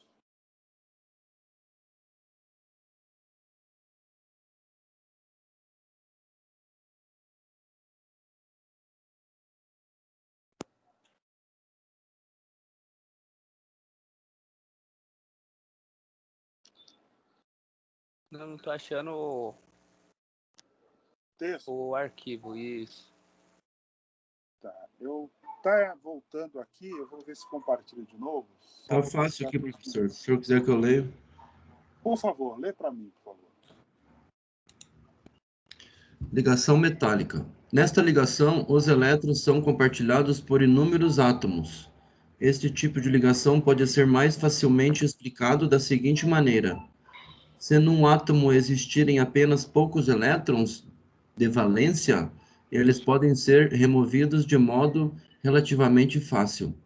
Speaker 7: Não tô achando
Speaker 1: Texto.
Speaker 7: o arquivo, isso.
Speaker 1: Tá. Voltando aqui, eu vou ver se compartilho de novo.
Speaker 6: Tá fácil aqui, professor. Se o senhor quiser que eu leia.
Speaker 1: Por favor, lê para mim, por favor.
Speaker 6: Ligação metálica. Nesta ligação, os elétrons são compartilhados por inúmeros átomos. Este tipo de ligação pode ser mais facilmente explicado da seguinte maneira: se num átomo existirem apenas poucos elétrons de valência, eles podem ser removidos de modo relativamente fácil,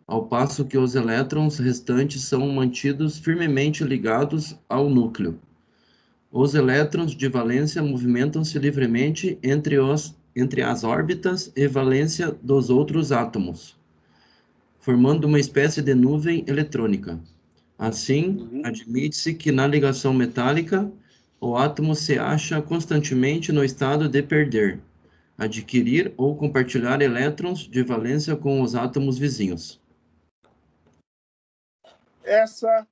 Speaker 6: ao passo que os elétrons restantes são mantidos firmemente ligados ao núcleo. Os elétrons de valência movimentam-se livremente entre as órbitas e valência dos outros átomos, formando uma espécie de nuvem eletrônica. Assim, admite-se que na ligação metálica, o átomo se acha constantemente no estado de perder, adquirir ou compartilhar elétrons de valência com os átomos vizinhos.
Speaker 1: Essa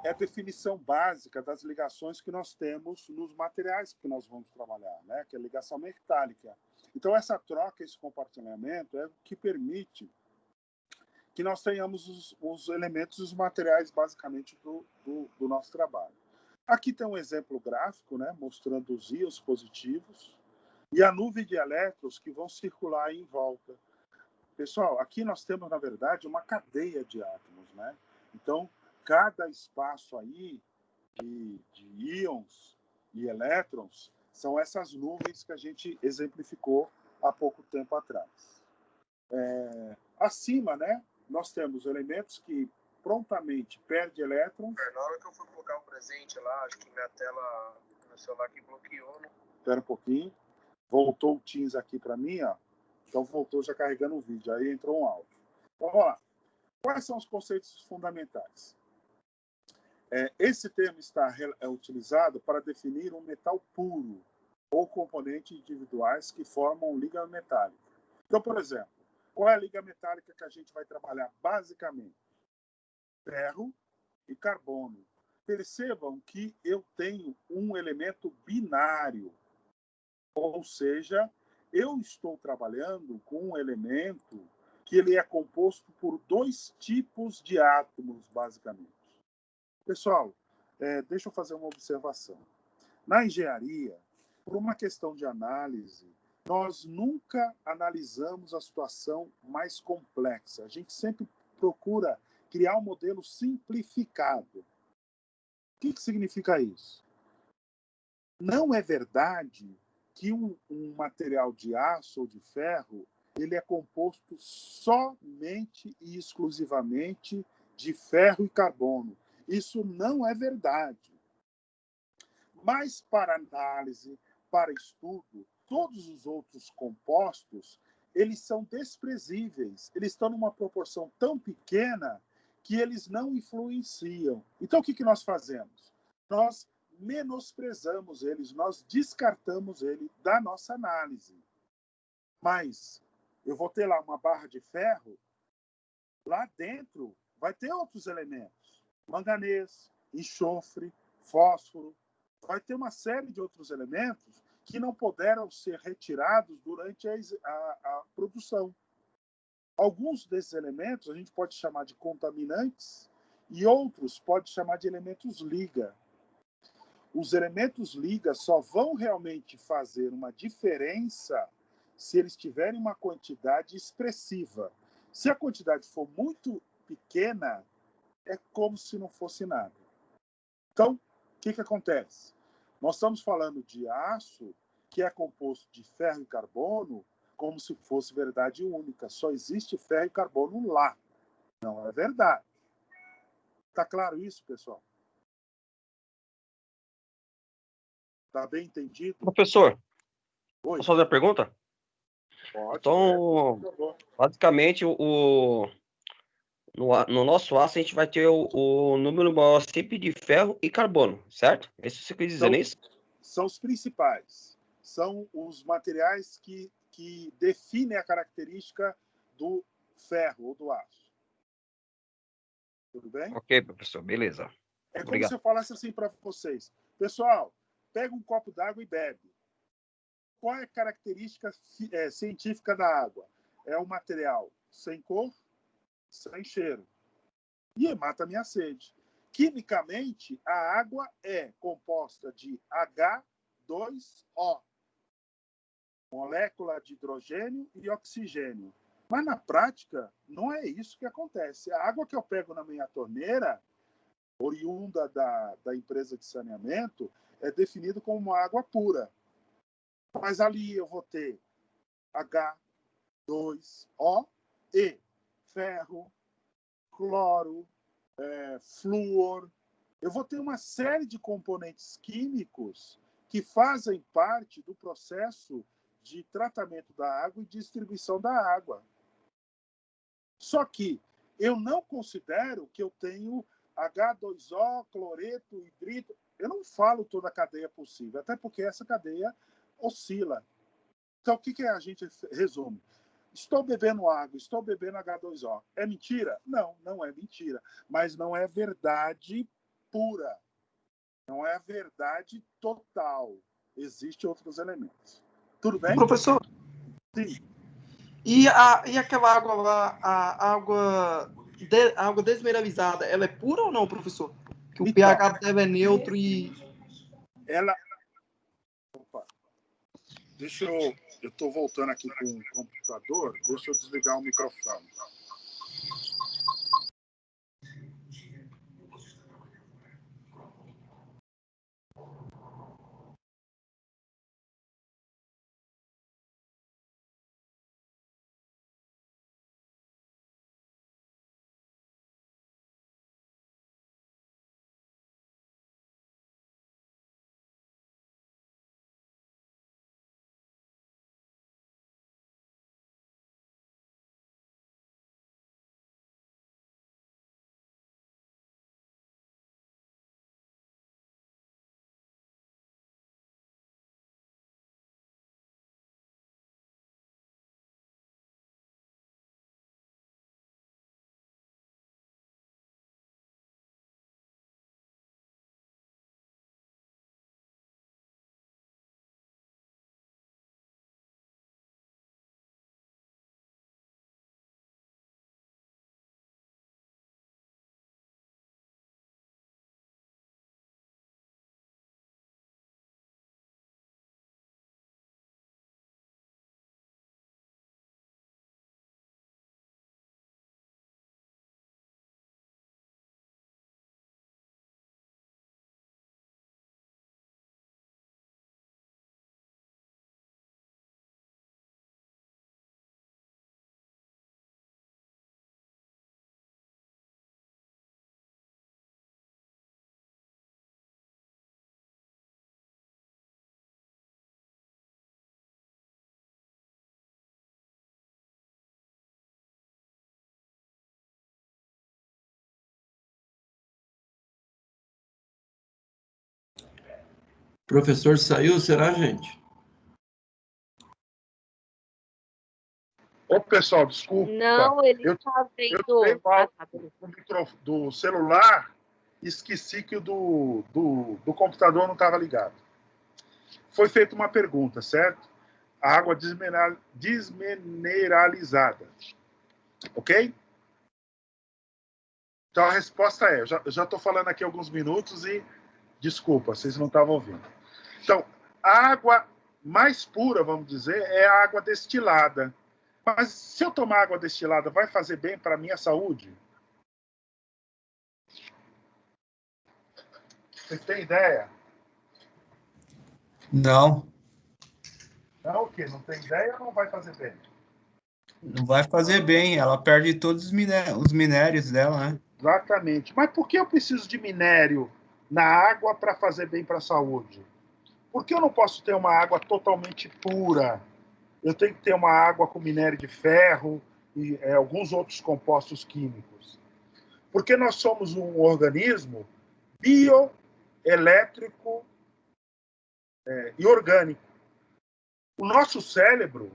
Speaker 1: é a definição básica das ligações que nós temos nos materiais que nós vamos trabalhar, né? Que é a ligação metálica. Então, essa troca, esse compartilhamento é o que permite que nós tenhamos os elementos e os materiais, basicamente, do nosso trabalho. Aqui tem um exemplo gráfico, né, mostrando os íons positivos e a nuvem de elétrons que vão circular em volta. Pessoal, aqui nós temos, na verdade, uma cadeia de átomos, né? Então, cada espaço aí de íons e elétrons são essas nuvens que a gente exemplificou há pouco tempo atrás. Acima, né, nós temos elementos que prontamente perdem elétrons.
Speaker 8: Na hora que eu fui colocar o presente lá, acho que minha tela, meu celular que bloqueou.
Speaker 1: Espera um pouquinho. Voltou o Teams aqui para mim, ó. Então voltou já carregando o vídeo. Aí entrou um áudio. Então, vamos lá. Quais são os conceitos fundamentais? Esse termo está utilizado para definir um metal puro ou componentes individuais que formam liga metálica. Então, por exemplo, qual é a liga metálica que a gente vai trabalhar? Basicamente, ferro e carbono. Percebam que eu tenho um elemento binário, ou seja, eu estou trabalhando com um elemento que ele é composto por dois tipos de átomos, basicamente. Pessoal, deixa eu fazer uma observação. Na engenharia, por uma questão de análise, nós nunca analisamos a situação mais complexa. A gente sempre procura criar um modelo simplificado. O que significa isso? Não é verdade que um material de aço ou de ferro ele é composto somente e exclusivamente de ferro e carbono. Isso não é verdade. Mas para análise, para estudo, todos os outros compostos, eles são desprezíveis. Eles estão numa proporção tão pequena que eles não influenciam. Então, o que nós fazemos? Nós menosprezamos eles, nós descartamos ele da nossa análise. Mas eu vou ter lá uma barra de ferro, lá dentro vai ter outros elementos. Manganês, enxofre, fósforo. Vai ter uma série de outros elementos que não puderam ser retirados durante a produção. Alguns desses elementos a gente pode chamar de contaminantes e outros pode chamar de elementos liga. Os elementos liga só vão realmente fazer uma diferença se eles tiverem uma quantidade expressiva. Se a quantidade for muito pequena, é como se não fosse nada. Então, o que acontece? Nós estamos falando de aço que é composto de ferro e carbono como se fosse verdade única. Só existe ferro e carbono lá. Não é verdade. Está claro isso, pessoal? Está bem entendido?
Speaker 3: Professor,
Speaker 1: Oi.
Speaker 3: posso fazer a pergunta?
Speaker 1: Pode.
Speaker 3: Então, basicamente, no nosso aço, a gente vai ter o número maior sempre de ferro e carbono, certo? É isso que você quis dizer, não é isso?
Speaker 1: São os principais. São os materiais que definem a característica do ferro ou do aço. Tudo bem?
Speaker 3: Ok, professor, beleza.
Speaker 1: É como
Speaker 3: Obrigado.
Speaker 1: se eu falasse assim para vocês. Pessoal, pega um copo d'água e bebe. Qual é a característica científica da água? É um material sem cor, sem cheiro. E mata a minha sede. Quimicamente, a água é composta de H2O, molécula de hidrogênio e oxigênio. Mas na prática, não é isso que acontece. A água que eu pego na minha torneira, oriunda da empresa de saneamento, é definida como uma água pura. Mas ali eu vou ter H2O e ferro, cloro, flúor. Eu vou ter uma série de componentes químicos que fazem parte do processo de tratamento da água e distribuição da água. Só que eu não considero que eu tenho H2O, cloreto, hidrito. Eu não falo toda a cadeia possível, até porque essa cadeia oscila. Então, o que a gente resume? Estou bebendo água, estou bebendo H2O. É mentira? Não, não é mentira. Mas não é verdade pura. Não é a verdade total. Existem outros elementos. Tudo bem?
Speaker 9: Professor?
Speaker 1: Sim.
Speaker 9: E aquela água lá, a água desmineralizada, ela é pura ou não, professor? Que o
Speaker 1: Então,
Speaker 9: pH dela é neutro e...
Speaker 1: Ela... Opa. Deixa eu... Eu estou voltando aqui com o computador. Deixa eu desligar o microfone.
Speaker 6: Professor saiu, será, gente?
Speaker 1: Ô, pessoal, desculpa.
Speaker 4: Não, ele
Speaker 1: Eu
Speaker 4: tá
Speaker 1: eu
Speaker 4: vendo.
Speaker 1: dei o
Speaker 4: Ah,
Speaker 1: áudio
Speaker 4: tá, beleza.
Speaker 1: do celular, esqueci que o do computador não estava ligado. Foi feita uma pergunta, certo? A água desmineralizada. Ok? Então a resposta é: eu já estou falando aqui alguns minutos e desculpa, vocês não estavam ouvindo. Então, a água mais pura, vamos dizer, é a água destilada. Mas se eu tomar água destilada, vai fazer bem para a minha saúde? Vocês têm ideia?
Speaker 10: Não,
Speaker 1: Não, o quê? Não tem ideia ou não vai fazer bem?
Speaker 10: não vai fazer bem. Ela perde todos os minérios dela, né?
Speaker 1: Exatamente. Mas por que eu preciso de minério na água para fazer bem para a saúde? Por que eu não posso ter uma água totalmente pura? Eu tenho que ter uma água com minério de ferro e alguns outros compostos químicos. Porque nós somos um organismo bioelétrico e orgânico. O nosso cérebro,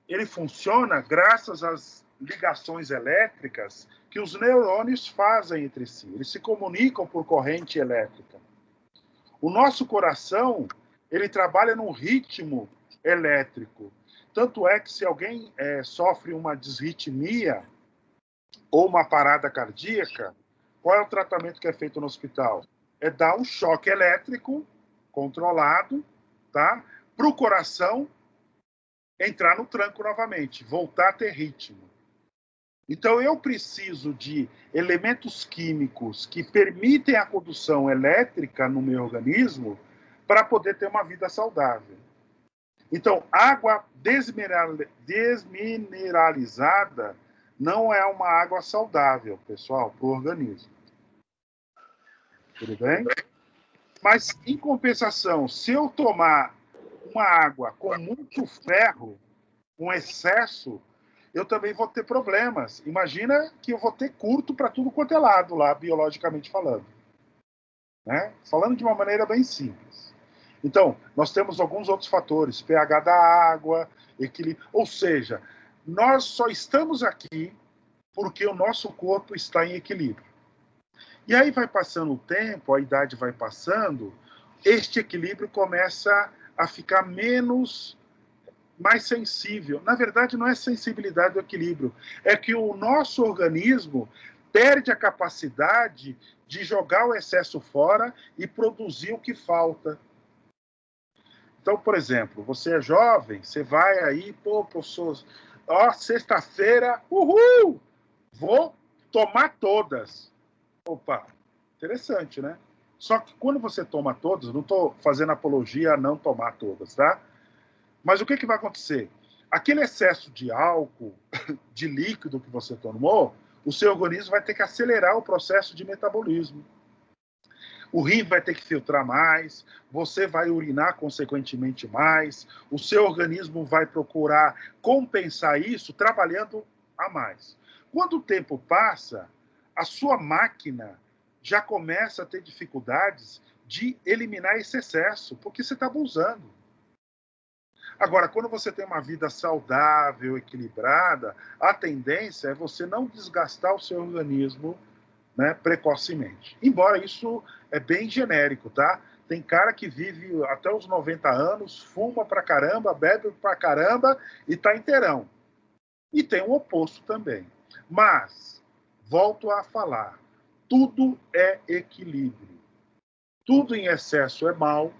Speaker 1: ele funciona graças às ligações elétricas que os neurônios fazem entre si. Eles se comunicam por corrente elétrica. O nosso coração, ele trabalha num ritmo elétrico. Tanto é que se alguém sofre uma disritmia ou uma parada cardíaca, qual é o tratamento que é feito no hospital? É dar um choque elétrico controlado, tá? Para o coração entrar no tranco novamente, voltar a ter ritmo. Então, eu preciso de elementos químicos que permitem a condução elétrica no meu organismo para poder ter uma vida saudável. Então, água desmineralizada não é uma água saudável, pessoal, para o organismo. Tudo bem? Mas, em compensação, se eu tomar uma água com muito ferro, com excesso, eu também vou ter problemas. Imagina que eu vou ter curto para tudo quanto é lado lá, biologicamente falando. Né? Falando de uma maneira bem simples. Então, nós temos alguns outros fatores, pH da água, equilíbrio. Ou seja, nós só estamos aqui porque o nosso corpo está em equilíbrio. E aí vai passando o tempo, a idade vai passando, este equilíbrio começa a ficar mais sensível. Na verdade, não é sensibilidade do equilíbrio, é que o nosso organismo perde a capacidade de jogar o excesso fora e produzir o que falta. Então, por exemplo, você é jovem, você vai aí, professor, sexta-feira, uhul, vou tomar todas. Opa, interessante, né? Só que quando você toma todas, não estou fazendo apologia a não tomar todas, tá? Mas o que vai acontecer? Aquele excesso de álcool, de líquido que você tomou, o seu organismo vai ter que acelerar o processo de metabolismo. O rim vai ter que filtrar mais, você vai urinar consequentemente mais, o seu organismo vai procurar compensar isso trabalhando a mais. Quando o tempo passa, a sua máquina já começa a ter dificuldades de eliminar esse excesso, porque você está abusando. Agora, quando você tem uma vida saudável, equilibrada, a tendência é você não desgastar o seu organismo, né, precocemente. Embora isso é bem genérico, tá? Tem cara que vive até os 90 anos, fuma pra caramba, bebe pra caramba e tá inteirão. E tem o oposto também. Mas, volto a falar, tudo é equilíbrio. Tudo em excesso é mal.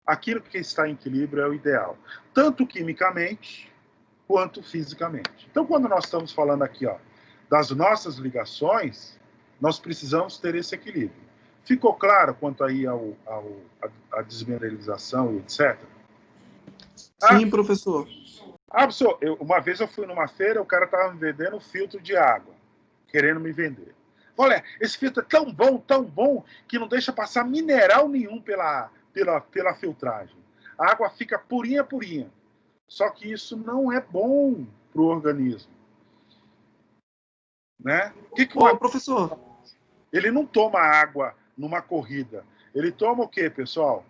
Speaker 1: Aquilo que está em equilíbrio é o ideal, tanto quimicamente quanto fisicamente. Então, quando nós estamos falando aqui, das nossas ligações, nós precisamos ter esse equilíbrio. Ficou claro quanto aí à desmineralização e etc?
Speaker 9: Sim, professor.
Speaker 1: Professor, uma vez eu fui numa feira, o cara estava me vendendo filtro de água, querendo me vender. Olha, esse filtro é tão bom, que não deixa passar mineral nenhum pela filtragem. A água fica purinha. Só que isso não é bom para o organismo. Né?
Speaker 9: Professor.
Speaker 1: Ele não toma água numa corrida. Ele toma o quê, pessoal?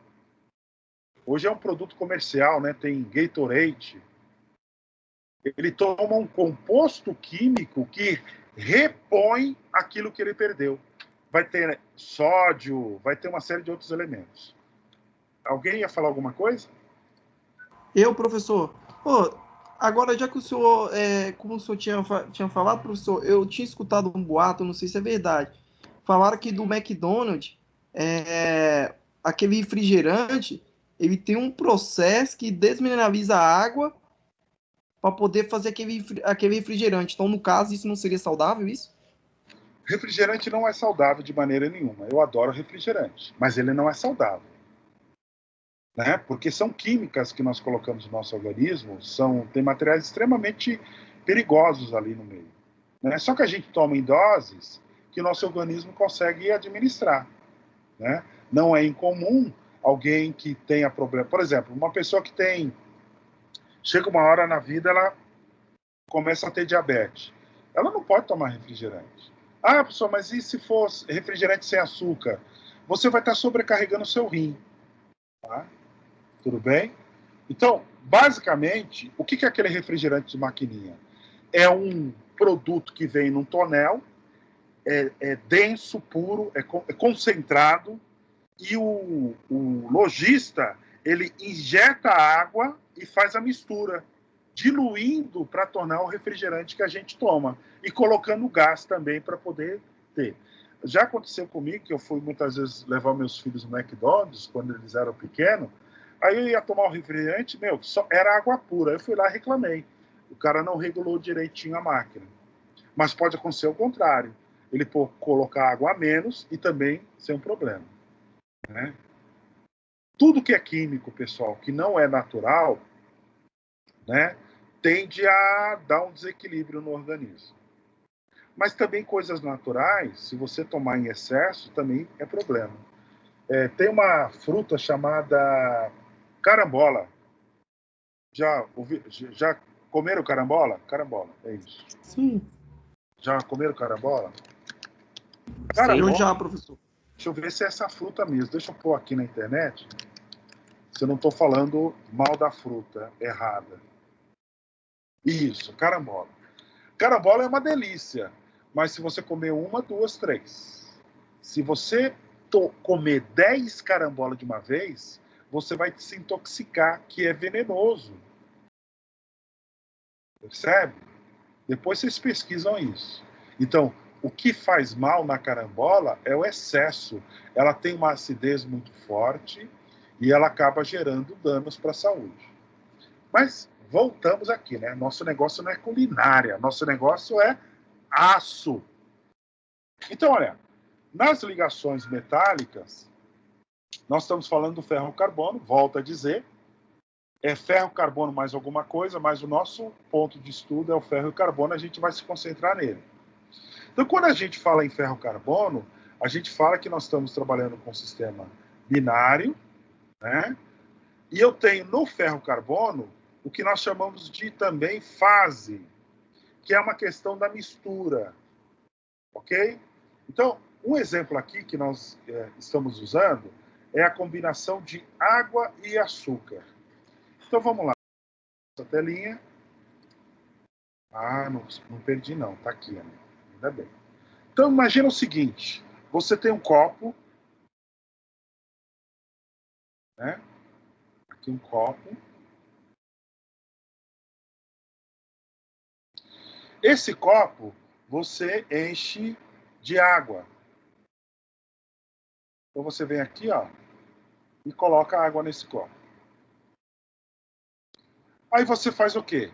Speaker 1: Hoje é um produto comercial, né? Tem Gatorade. Ele toma um composto químico que repõe aquilo que ele perdeu. Vai ter sódio, vai ter uma série de outros elementos. Alguém ia falar alguma coisa?
Speaker 9: Eu, professor. Pô, agora, já que o senhor, como o senhor tinha falado, professor, eu tinha escutado um boato, não sei se é verdade. Falaram que do McDonald's, aquele refrigerante, ele tem um processo que desmineraliza a água para poder fazer aquele refrigerante. Então, no caso, isso não seria saudável, isso?
Speaker 1: Refrigerante não é saudável de maneira nenhuma. Eu adoro refrigerante, mas ele não é saudável. Né? Porque são químicas que nós colocamos no nosso organismo, tem materiais extremamente perigosos ali no meio. Né? Só que a gente toma em doses que o nosso organismo consegue administrar. Né? Não é incomum alguém que tenha problema. Por exemplo, uma pessoa que chega uma hora na vida, ela começa a ter diabetes. Ela não pode tomar refrigerante. Ah, pessoal, mas e se for refrigerante sem açúcar? Você vai estar sobrecarregando o seu rim. Tá? Tudo bem? Então, basicamente, o que é aquele refrigerante de maquininha? É um produto que vem num tonel, é denso, puro, é concentrado, e o lojista, ele injeta água e faz a mistura, diluindo para tornar o refrigerante que a gente toma, e colocando gás também para poder ter. Já aconteceu comigo que eu fui muitas vezes levar meus filhos no McDonald's, quando eles eram pequenos, aí eu ia tomar o refrigerante, só era água pura. Eu fui lá e reclamei. O cara não regulou direitinho a máquina. Mas pode acontecer o contrário. Ele pode colocar água a menos e também ser um problema. Né? Tudo que é químico, pessoal, que não é natural, né, tende a dar um desequilíbrio no organismo. Mas também coisas naturais, se você tomar em excesso, também é problema. Tem uma fruta chamada carambola. Já comeram carambola? Carambola, é isso.
Speaker 9: Sim.
Speaker 1: Já comeram carambola?
Speaker 9: Eu já, professor.
Speaker 1: Deixa eu ver se é essa fruta mesmo. Deixa eu pôr aqui na internet. Se eu não estou falando mal da fruta, errada. Isso, carambola. Carambola é uma delícia, mas se você comer uma, duas, três. Se você comer 10 carambolas de uma vez, você vai se intoxicar, que é venenoso. Percebe? Depois vocês pesquisam isso. Então, o que faz mal na carambola é o excesso. Ela tem uma acidez muito forte e ela acaba gerando danos para a saúde. Mas voltamos aqui, né? Nosso negócio não é culinária, nosso negócio é aço. Então, olha, nas ligações metálicas, nós estamos falando do ferro-carbono, volto a dizer, é ferro-carbono mais alguma coisa, mas o nosso ponto de estudo é o ferro e carbono, a gente vai se concentrar nele. Então, quando a gente fala em ferro-carbono, a gente fala que nós estamos trabalhando com um sistema binário, né? E eu tenho no ferro-carbono o que nós chamamos de também fase, que é uma questão da mistura, ok? Então, um exemplo aqui que nós estamos usando é a combinação de água e açúcar. Então, vamos lá. Essa telinha. Ah, não perdi não, tá aqui, né? Ainda bem. Então, imagina o seguinte, você tem um copo, né? Aqui um copo. Esse copo, você enche de água. Então, você vem aqui, ó, e coloca água nesse copo. Aí você faz o quê?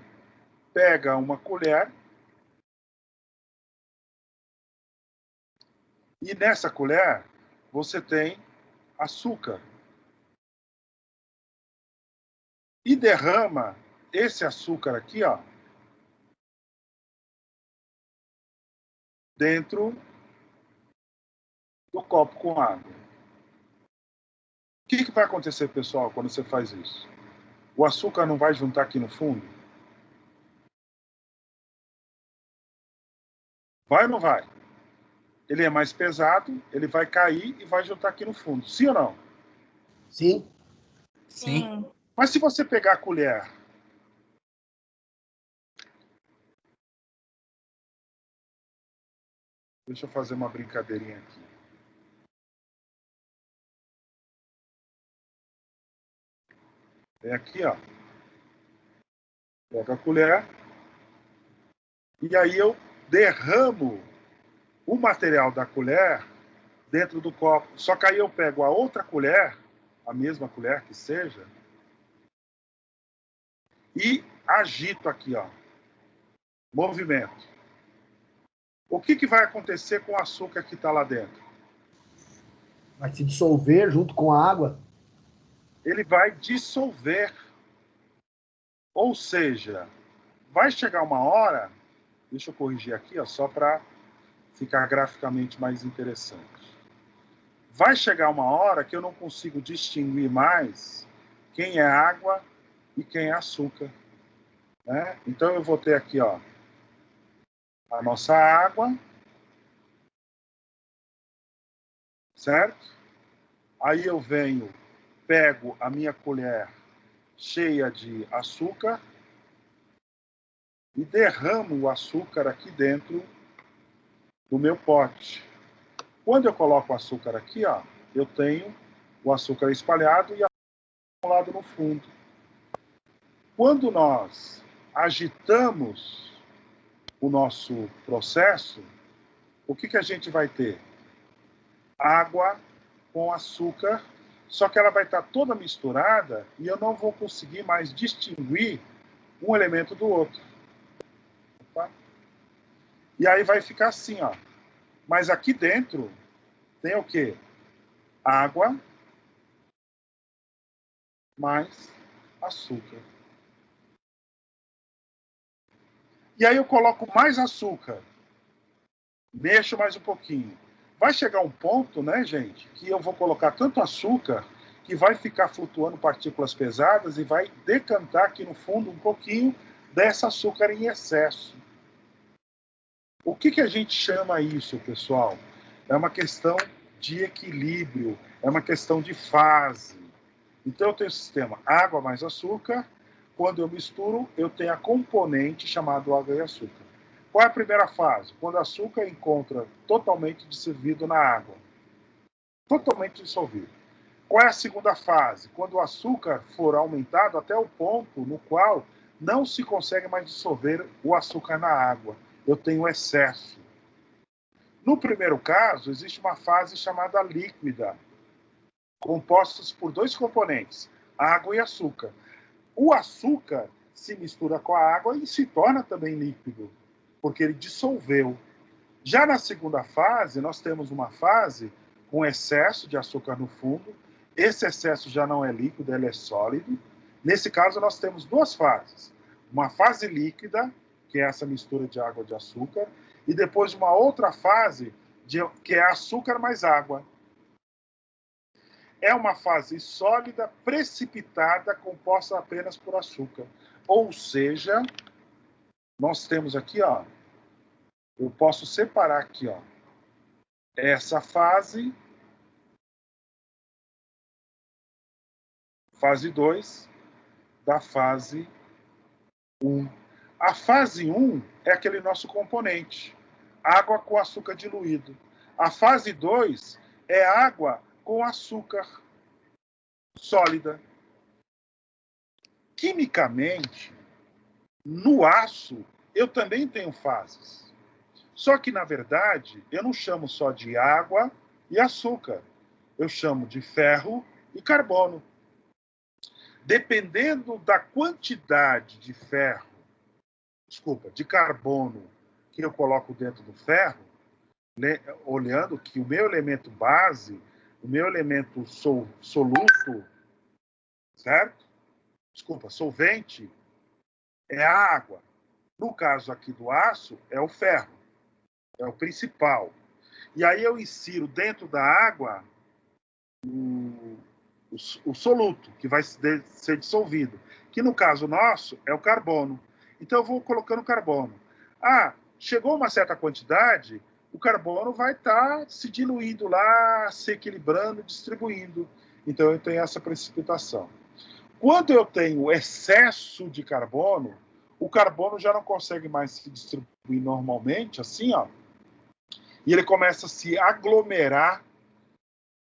Speaker 1: Pega uma colher e nessa colher você tem açúcar. E derrama esse açúcar aqui, ó, dentro do copo com água. O que vai acontecer, pessoal, quando você faz isso? O açúcar não vai juntar aqui no fundo? Vai ou não vai? Ele é mais pesado, ele vai cair e vai juntar aqui no fundo. Sim ou não?
Speaker 2: Sim.
Speaker 10: Sim.
Speaker 1: Mas se você pegar a colher, deixa eu fazer uma brincadeirinha aqui. É aqui, ó. Pego a colher e aí eu derramo o material da colher dentro do copo. Só que aí eu pego a outra colher, a mesma colher que seja, e agito aqui, ó. Movimento. O que vai acontecer com o açúcar que está lá dentro?
Speaker 2: Vai se dissolver junto com a água?
Speaker 1: Ele vai dissolver. Ou seja, vai chegar uma hora, deixa eu corrigir aqui, ó, só para ficar graficamente mais interessante. Vai chegar uma hora que eu não consigo distinguir mais quem é água e quem é açúcar. Né? Então eu vou ter aqui, ó, a nossa água, certo? Aí eu venho, pego a minha colher cheia de açúcar e derramo o açúcar aqui dentro do meu pote. Quando eu coloco o açúcar aqui, ó, eu tenho o açúcar espalhado e acumulado no fundo. Quando nós agitamos o nosso processo, o que a gente vai ter? Água com açúcar, só que ela vai estar toda misturada e eu não vou conseguir mais distinguir um elemento do outro. Opa. E aí vai ficar assim, ó. Mas aqui dentro tem o quê? Água mais açúcar. E aí eu coloco mais açúcar. Mexo mais um pouquinho. Vai chegar um ponto, né, gente, que eu vou colocar tanto açúcar que vai ficar flutuando partículas pesadas e vai decantar aqui no fundo um pouquinho desse açúcar em excesso. O que a gente chama isso, pessoal? É uma questão de equilíbrio, é uma questão de fase. Então eu tenho o sistema água mais açúcar. Quando eu misturo, eu tenho a componente chamada água e açúcar. Qual é a primeira fase? Quando o açúcar encontra totalmente dissolvido na água. Totalmente dissolvido. Qual é a segunda fase? Quando o açúcar for aumentado até o ponto no qual não se consegue mais dissolver o açúcar na água. Eu tenho excesso. No primeiro caso, existe uma fase chamada líquida, compostos por dois componentes, água e açúcar. O açúcar se mistura com a água e se torna também líquido, porque ele dissolveu. Já na segunda fase, nós temos uma fase com excesso de açúcar no fundo. Esse excesso já não é líquido, ele é sólido. Nesse caso, nós temos duas fases. Uma fase líquida, que é essa mistura de água e de açúcar, e depois uma outra fase, que é açúcar mais água. É uma fase sólida, precipitada, composta apenas por açúcar. Ou seja, nós temos aqui, ó, eu posso separar aqui, ó, essa fase 2, da fase 1. A fase 1 é aquele nosso componente, água com açúcar diluído. A fase 2 é água com açúcar sólida. Quimicamente, no aço, eu também tenho fases. Só que, na verdade, eu não chamo só de água e açúcar. Eu chamo de ferro e carbono. Dependendo da quantidade de de carbono que eu coloco dentro do ferro, né, olhando que o meu elemento base, o meu elemento soluto, certo? Solvente, é a água. No caso aqui do aço, é o ferro. É o principal. E aí eu insiro dentro da água o soluto, que vai ser dissolvido. Que no caso nosso é o carbono. Então eu vou colocando carbono. Chegou uma certa quantidade, o carbono vai estar se diluindo lá, se equilibrando, distribuindo. Então eu tenho essa precipitação. Quando eu tenho excesso de carbono, o carbono já não consegue mais se distribuir normalmente, assim, ó, e ele começa a se aglomerar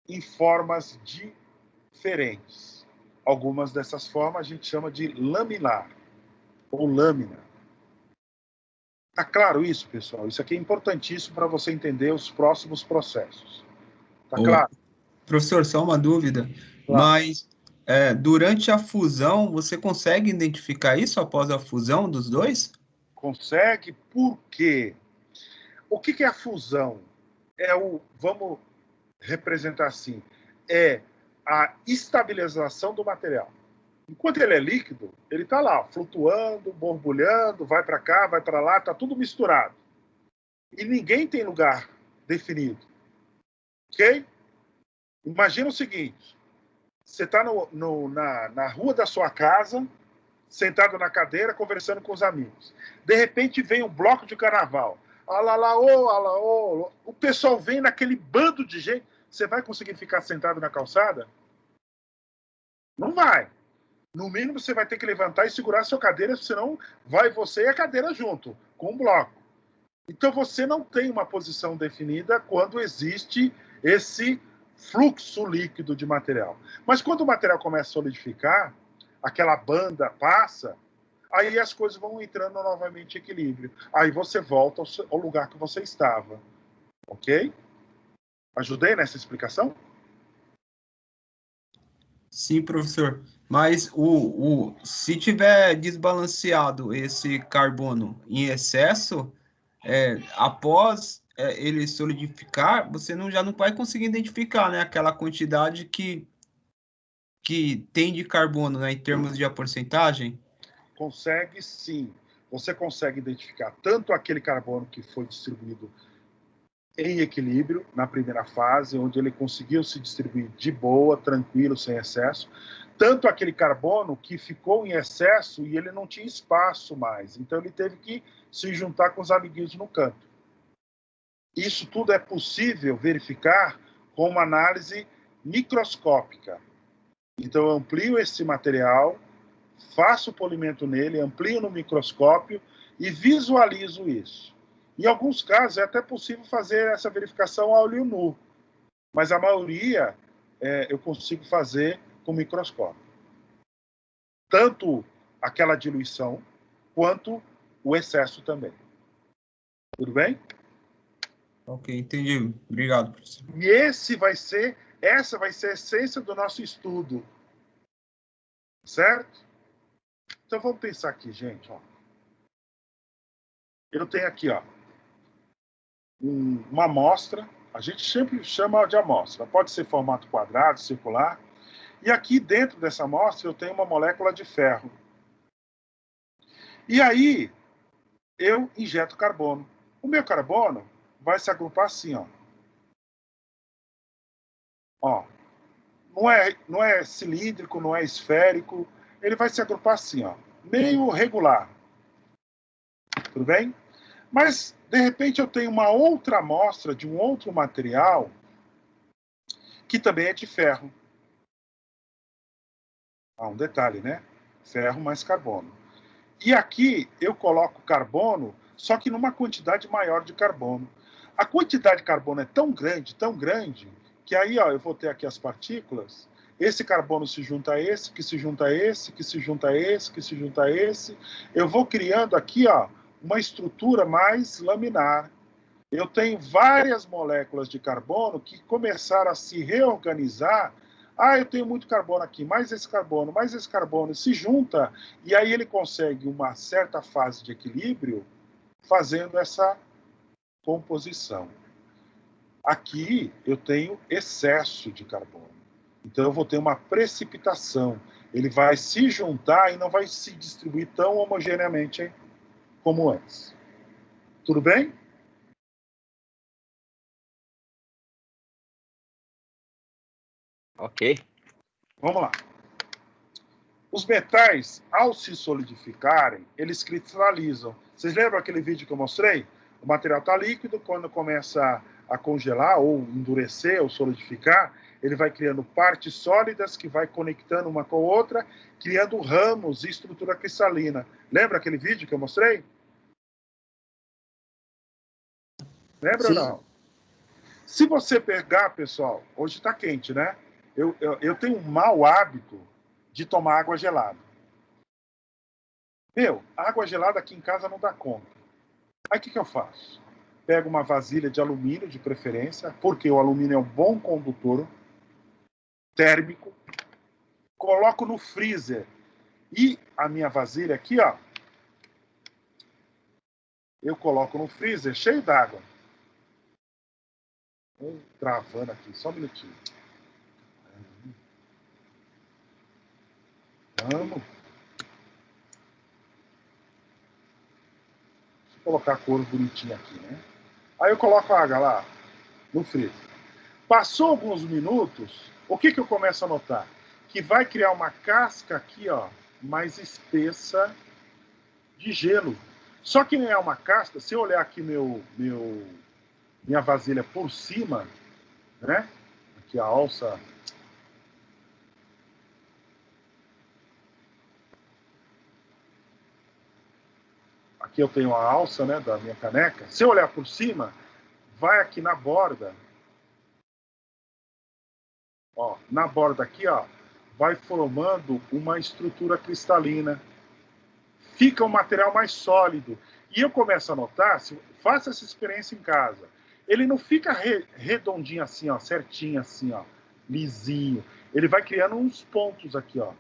Speaker 1: em formas diferentes. Algumas dessas formas a gente chama de laminar, ou lâmina. Tá claro isso, pessoal? Isso aqui é importantíssimo para você entender os próximos processos. Tá claro?
Speaker 10: Professor, só uma dúvida.
Speaker 1: Claro.
Speaker 10: Mas durante a fusão, você consegue identificar isso após a fusão dos dois?
Speaker 1: Consegue, por quê? O que é a fusão? Vamos representar assim, é a estabilização do material. Enquanto ele é líquido, ele está lá, flutuando, borbulhando, vai para cá, vai para lá, está tudo misturado. E ninguém tem lugar definido. Ok? Imagina o seguinte, você está na rua da sua casa, sentado na cadeira, conversando com os amigos. De repente vem um bloco de carnaval. Alaô. O pessoal vem naquele bando de gente. Você vai conseguir ficar sentado na calçada? Não vai. No mínimo, você vai ter que levantar e segurar a sua cadeira, senão vai você e a cadeira junto, com um bloco. Então, você não tem uma posição definida quando existe esse fluxo líquido de material. Mas quando o material começa a solidificar, aquela banda passa, aí as coisas vão entrando novamente em equilíbrio. Aí você volta ao lugar que você estava. Ok? Ajudei nessa explicação?
Speaker 10: Sim, professor. Mas se tiver desbalanceado esse carbono em excesso, após ele solidificar, você já não vai conseguir identificar, né, aquela quantidade que tem de carbono, né, em termos de porcentagem?
Speaker 1: Consegue, sim. Você consegue identificar tanto aquele carbono que foi distribuído em equilíbrio na primeira fase, onde ele conseguiu se distribuir de boa, tranquilo, sem excesso, tanto aquele carbono que ficou em excesso e ele não tinha espaço mais, então ele teve que se juntar com os amiguinhos no canto. Isso tudo é possível verificar com uma análise microscópica. Então eu amplio esse material, faço o polimento nele, amplio no microscópio e visualizo isso. Em alguns casos, é até possível fazer essa verificação a olho nu, mas a maioria eu consigo fazer com microscópio. Tanto aquela diluição, quanto o excesso também. Tudo bem?
Speaker 10: Ok, entendi. Obrigado, professor.
Speaker 1: E essa vai ser a essência do nosso estudo. Certo? Então vamos pensar aqui, gente. Ó. Eu tenho aqui, ó, uma amostra, a gente sempre chama de amostra, pode ser formato quadrado, circular, e aqui dentro dessa amostra eu tenho uma molécula de ferro. E aí eu injeto carbono. O meu carbono vai se agrupar assim, ó. Ó, não é cilíndrico, não é esférico, ele vai se agrupar assim, ó, meio regular. Tudo bem? Mas, de repente, eu tenho uma outra amostra de um outro material que também é de ferro. Um detalhe, né? Ferro mais carbono. E aqui eu coloco carbono, só que numa quantidade maior de carbono. A quantidade de carbono é tão grande, que aí ó, eu vou ter aqui as partículas, esse carbono se junta a esse, que se junta a esse, que se junta a esse, que se junta a esse. Eu vou criando aqui, ó, uma estrutura mais laminar. Eu tenho várias moléculas de carbono que começaram a se reorganizar. Eu tenho muito carbono aqui, mais esse carbono, se junta, e aí ele consegue uma certa fase de equilíbrio fazendo essa composição. Aqui eu tenho excesso de carbono. Então eu vou ter uma precipitação. Ele vai se juntar e não vai se distribuir tão homogeneamente como antes. Tudo bem?
Speaker 3: Ok.
Speaker 1: Vamos lá. Os metais, ao se solidificarem, eles cristalizam. Vocês lembram aquele vídeo que eu mostrei? O material está líquido, quando começa a congelar ou endurecer ou solidificar, ele vai criando partes sólidas que vai conectando uma com a outra, criando ramos e estrutura cristalina. Lembra aquele vídeo que eu mostrei? Lembra ou não? Se você pegar, pessoal, hoje está quente, né? Eu tenho um mau hábito de tomar água gelada. Água gelada aqui em casa não dá conta. Aí o que eu faço? Pego uma vasilha de alumínio, de preferência, porque o alumínio é um bom condutor térmico, coloco no freezer. E a minha vasilha aqui, ó, eu coloco no freezer cheio d'água. Travando aqui, só um minutinho. Vamos. Deixa eu colocar a cor bonitinha aqui, né? Aí eu coloco a água lá no freezer. Passou alguns minutos, o que eu começo a notar? Que vai criar uma casca aqui, ó, mais espessa de gelo. Só que não é uma casca, se eu olhar aqui minha vasilha por cima, né? Aqui a alça. Aqui eu tenho a alça, né, da minha caneca. Se eu olhar por cima, vai aqui na borda. Ó, na borda aqui, ó, vai formando uma estrutura cristalina. Fica um material mais sólido. E eu começo a notar, faça essa experiência em casa. Ele não fica redondinho assim, ó, certinho assim, ó, lisinho. Ele vai criando uns pontos aqui, ó,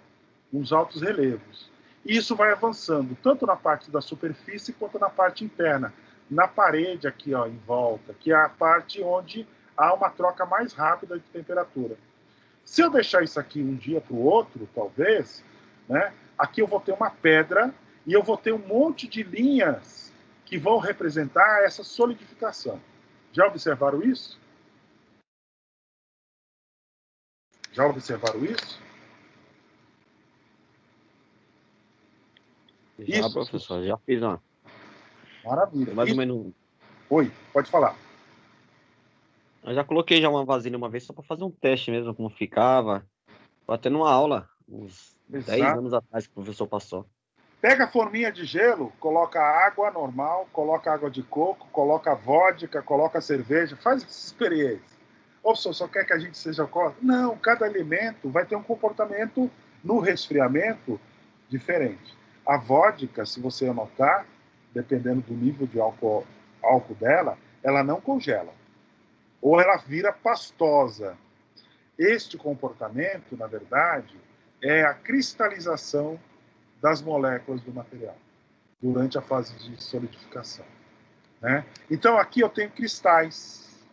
Speaker 1: uns altos relevos. E isso vai avançando, tanto na parte da superfície quanto na parte interna. Na parede aqui, ó, em volta, que é a parte onde há uma troca mais rápida de temperatura. Se eu deixar isso aqui um dia para o outro, talvez, né, aqui eu vou ter uma pedra e eu vou ter um monte de linhas que vão representar essa solidificação. Já observaram isso? Já observaram isso?
Speaker 3: Já,
Speaker 1: Isso.
Speaker 3: professor, já fiz uma.
Speaker 1: Maravilha.
Speaker 3: Mais ou menos.
Speaker 1: Oi, pode falar.
Speaker 3: Eu já coloquei já uma vasilha uma vez só para fazer um teste mesmo, como ficava. Foi até numa aula, uns 10 anos atrás que o professor passou.
Speaker 1: Pega a forminha de gelo, coloca água normal, coloca água de coco, coloca vodka, coloca cerveja, faz essa experiência. Ou só quer que a gente seja alcoólatra? Não, cada alimento vai ter um comportamento no resfriamento diferente. A vodka, se você notar, dependendo do nível de álcool dela, ela não congela. Ou ela vira pastosa. Este comportamento, na verdade, é a cristalização das moléculas do material durante a fase de solidificação, né? Então, aqui eu tenho cristais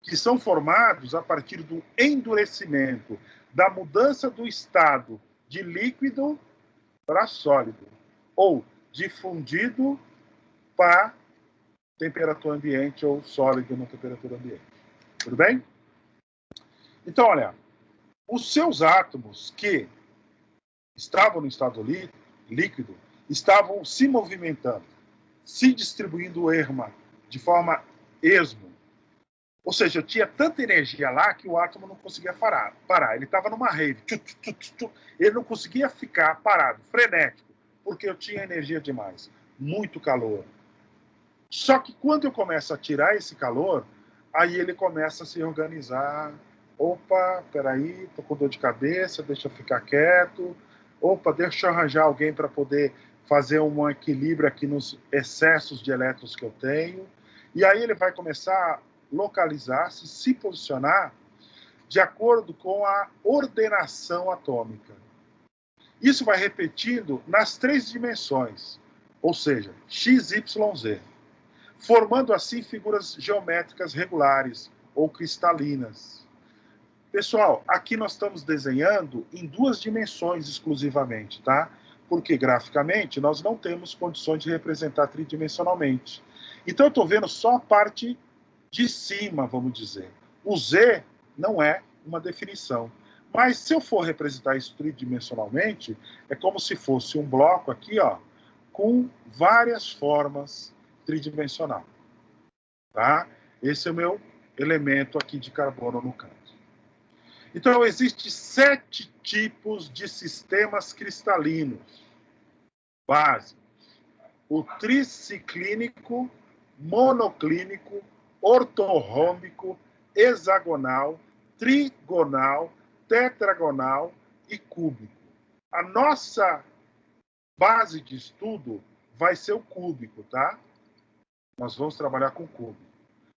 Speaker 1: que são formados a partir do endurecimento, da mudança do estado de líquido para sólido, ou de fundido para temperatura ambiente ou sólido na temperatura ambiente. Tudo bem? Então, olha, os seus átomos que estavam no estado líquido estavam se movimentando, se distribuindo de forma esmo. Ou seja, eu tinha tanta energia lá que o átomo não conseguia parar. Ele estava numa rave. Ele não conseguia ficar parado, frenético, porque eu tinha energia demais. Muito calor. Só que quando eu começo a tirar esse calor, aí ele começa a se organizar. Opa, peraí, tô com dor de cabeça, deixa eu ficar quieto. Opa, deixa eu arranjar alguém para poder fazer um equilíbrio aqui nos excessos de elétrons que eu tenho. E aí ele vai começar a localizar-se, se posicionar de acordo com a ordenação atômica. Isso vai repetindo nas 3 dimensões, ou seja, x, y, z, formando assim figuras geométricas regulares ou cristalinas. Pessoal, aqui nós estamos desenhando em 2 dimensões exclusivamente, tá? Porque graficamente nós não temos condições de representar tridimensionalmente. Então eu estou vendo só a parte de cima, vamos dizer. O Z não é uma definição. Mas se eu for representar isso tridimensionalmente, é como se fosse um bloco aqui, ó, com várias formas tridimensional. Tá? Esse é o meu elemento aqui de carbono no caso. Então, existem 7 tipos de sistemas cristalinos básicos. O triciclínico, monoclínico, ortorrômbico, hexagonal, trigonal, tetragonal e cúbico. A nossa base de estudo vai ser o cúbico, tá? Nós vamos trabalhar com cúbico.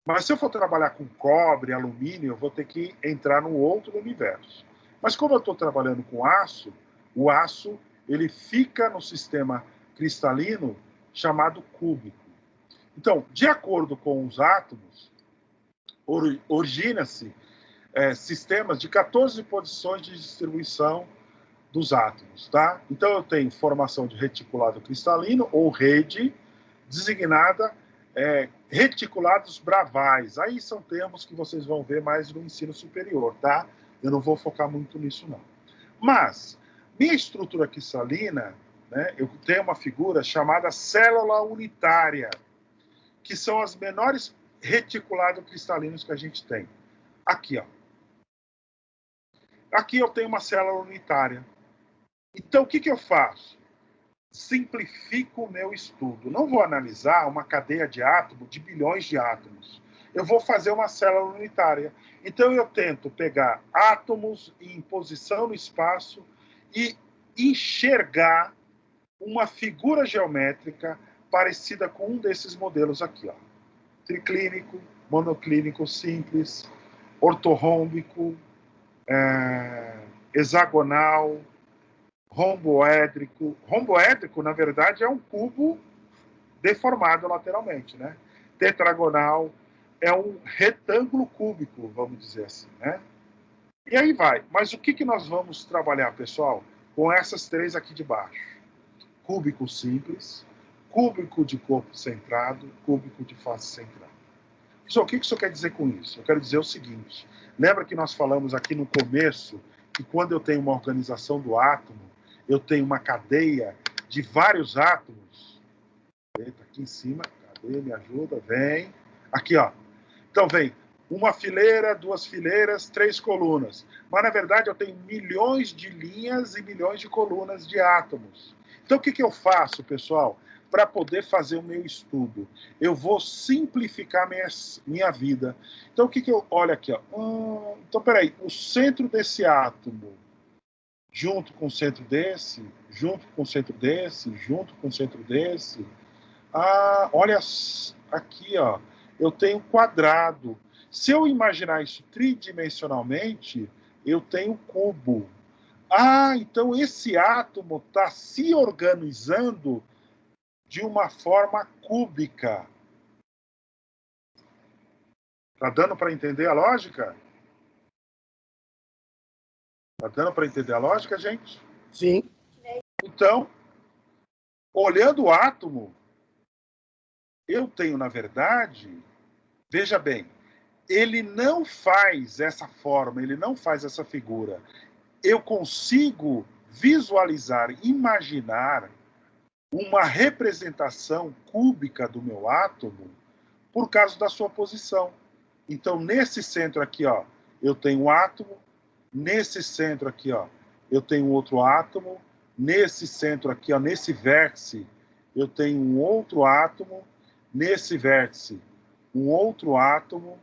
Speaker 1: Mas se eu for trabalhar com cobre, alumínio, eu vou ter que entrar num outro universo. Mas como eu estou trabalhando com aço, o aço ele fica no sistema cristalino chamado cúbico. Então, de acordo com os átomos, origina-se sistemas de 14 posições de distribuição dos átomos, tá? Então, eu tenho formação de reticulado cristalino, ou rede, designada reticulados bravais. Aí são termos que vocês vão ver mais no ensino superior, tá? Eu não vou focar muito nisso, não. Mas, minha estrutura cristalina, né, eu tenho uma figura chamada célula unitária, que são as menores reticulados cristalinos que a gente tem. Aqui, ó. Aqui eu tenho uma célula unitária. Então, o que eu faço? Simplifico o meu estudo. Não vou analisar uma cadeia de átomos de bilhões de átomos. Eu vou fazer uma célula unitária. Então, eu tento pegar átomos em posição no espaço e enxergar uma figura geométrica parecida com um desses modelos aqui, ó. Triclínico, monoclínico simples, ortorrômbico, hexagonal, romboédrico. Romboédrico, na verdade, é um cubo deformado lateralmente, né? Tetragonal é um retângulo cúbico, vamos dizer assim, né? E aí vai. Mas o que nós vamos trabalhar, pessoal? Com essas 3 aqui de baixo. Cúbico simples, cúbico de corpo centrado, cúbico de face centrada. Pessoal, o que isso quer dizer com isso? Eu quero dizer o seguinte. Lembra que nós falamos aqui no começo que quando eu tenho uma organização do átomo, eu tenho uma cadeia de vários átomos. Eita, aqui em cima, cadê? Me ajuda, vem. Aqui, ó. Então, vem uma fileira, 2 fileiras, 3 colunas. Mas, na verdade, eu tenho milhões de linhas e milhões de colunas de átomos. Então, o que eu faço, pessoal? Para poder fazer o meu estudo, eu vou simplificar minha vida. Então, o que eu... Olha aqui, ó. Então, peraí. O centro desse átomo junto com o centro desse, junto com o centro desse, junto com o centro desse. Ah, olha aqui, ó. Eu tenho quadrado. Se eu imaginar isso tridimensionalmente, eu tenho cubo. Ah, então esse átomo está se organizando de uma forma cúbica. Tá dando para entender a lógica? Tá dando para entender a lógica, gente?
Speaker 2: Sim.
Speaker 1: Então, olhando o átomo, eu tenho, na verdade, veja bem, ele não faz essa forma, ele não faz essa figura. Eu consigo visualizar, imaginar uma representação cúbica do meu átomo por causa da sua posição. Então, nesse centro aqui, ó, eu tenho um átomo. Nesse centro aqui, ó, eu tenho outro átomo. Nesse centro aqui, ó, nesse vértice, eu tenho um outro átomo. Nesse vértice, um outro átomo.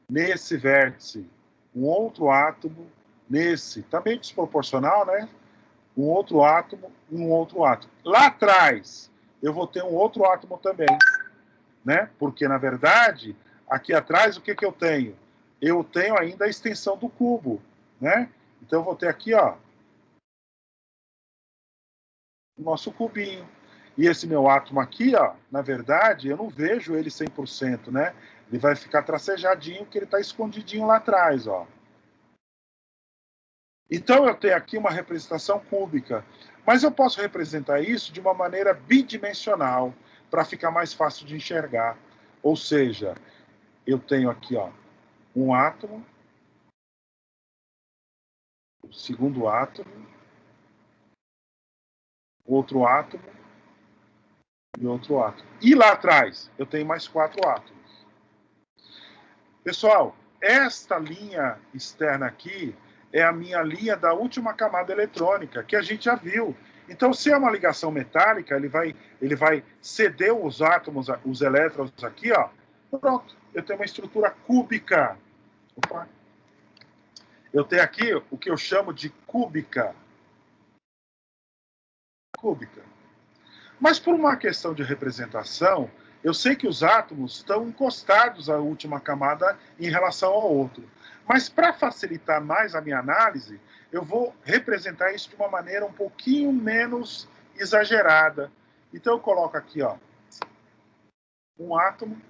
Speaker 1: Nesse vértice, um outro átomo. Nesse, tá meio desproporcional, né? Um outro átomo e um outro átomo. Lá atrás, eu vou ter um outro átomo também, né? Porque, na verdade, aqui atrás, o que eu tenho? Eu tenho ainda a extensão do cubo, né? Então, eu vou ter aqui, ó, o nosso cubinho. E esse meu átomo aqui, ó, na verdade, eu não vejo ele 100%, né? Ele vai ficar tracejadinho, porque ele está escondidinho lá atrás, ó. Então, eu tenho aqui uma representação cúbica. Mas eu posso representar isso de uma maneira bidimensional, para ficar mais fácil de enxergar. Ou seja, eu tenho aqui, ó, um átomo, o segundo átomo, outro átomo e outro átomo. E lá atrás, eu tenho mais 4 átomos. Pessoal, esta linha externa aqui é a minha linha da última camada eletrônica, que a gente já viu. Então, se é uma ligação metálica, ele vai ceder os átomos, os elétrons aqui, ó. Pronto, eu tenho uma estrutura cúbica. Opa. Eu tenho aqui o que eu chamo de cúbica. Cúbica. Mas por uma questão de representação, eu sei que os átomos estão encostados à última camada em relação ao outro. Mas para facilitar mais a minha análise, eu vou representar isso de uma maneira um pouquinho menos exagerada. Então eu coloco aqui, ó, um átomo,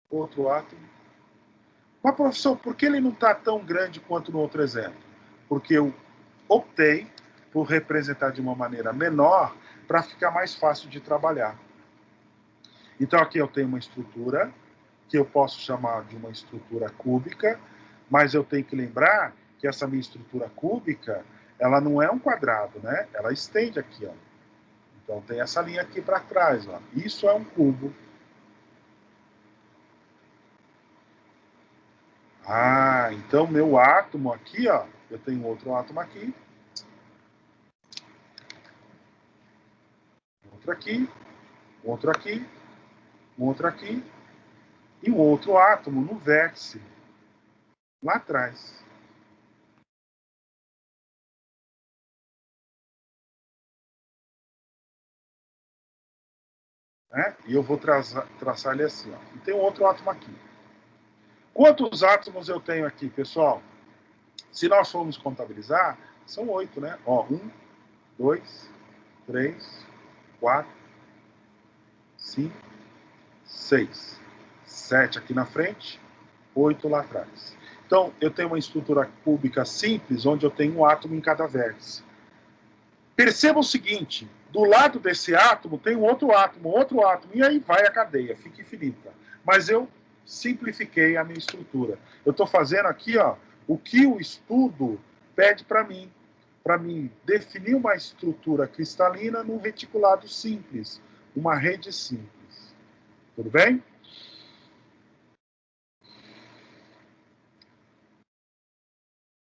Speaker 1: outro átomo. Mas, professor, por que ele não está tão grande quanto no outro exemplo? Porque eu optei por representar de uma maneira menor para ficar mais fácil de trabalhar. Então, aqui eu tenho uma estrutura que eu posso chamar de uma estrutura cúbica, mas eu tenho que lembrar que essa minha estrutura cúbica, ela não é um quadrado, né? Ela estende aqui, ó. Então, tem essa linha aqui para trás, ó. Isso é um cubo. Ah, então meu átomo aqui, ó, eu tenho outro átomo aqui. Outro aqui, outro aqui, outro aqui. E um outro átomo no vértice, lá atrás. Né? E eu vou traçar ele assim, ó. E tem um outro átomo aqui. Quantos átomos eu tenho aqui, pessoal? Se nós formos contabilizar, são 8, né? Ó, 1, 2, 3, 4, 5, 6, 7 aqui na frente, 8 lá atrás. Então, eu tenho uma estrutura cúbica simples, onde eu tenho um átomo em cada vértice. Perceba o seguinte, do lado desse átomo tem um outro átomo, e aí vai a cadeia, fica infinita. Mas eu simplifiquei a minha estrutura. Eu estou fazendo aqui, ó, o que o estudo pede para mim definir uma estrutura cristalina num reticulado simples, uma rede simples. Tudo bem?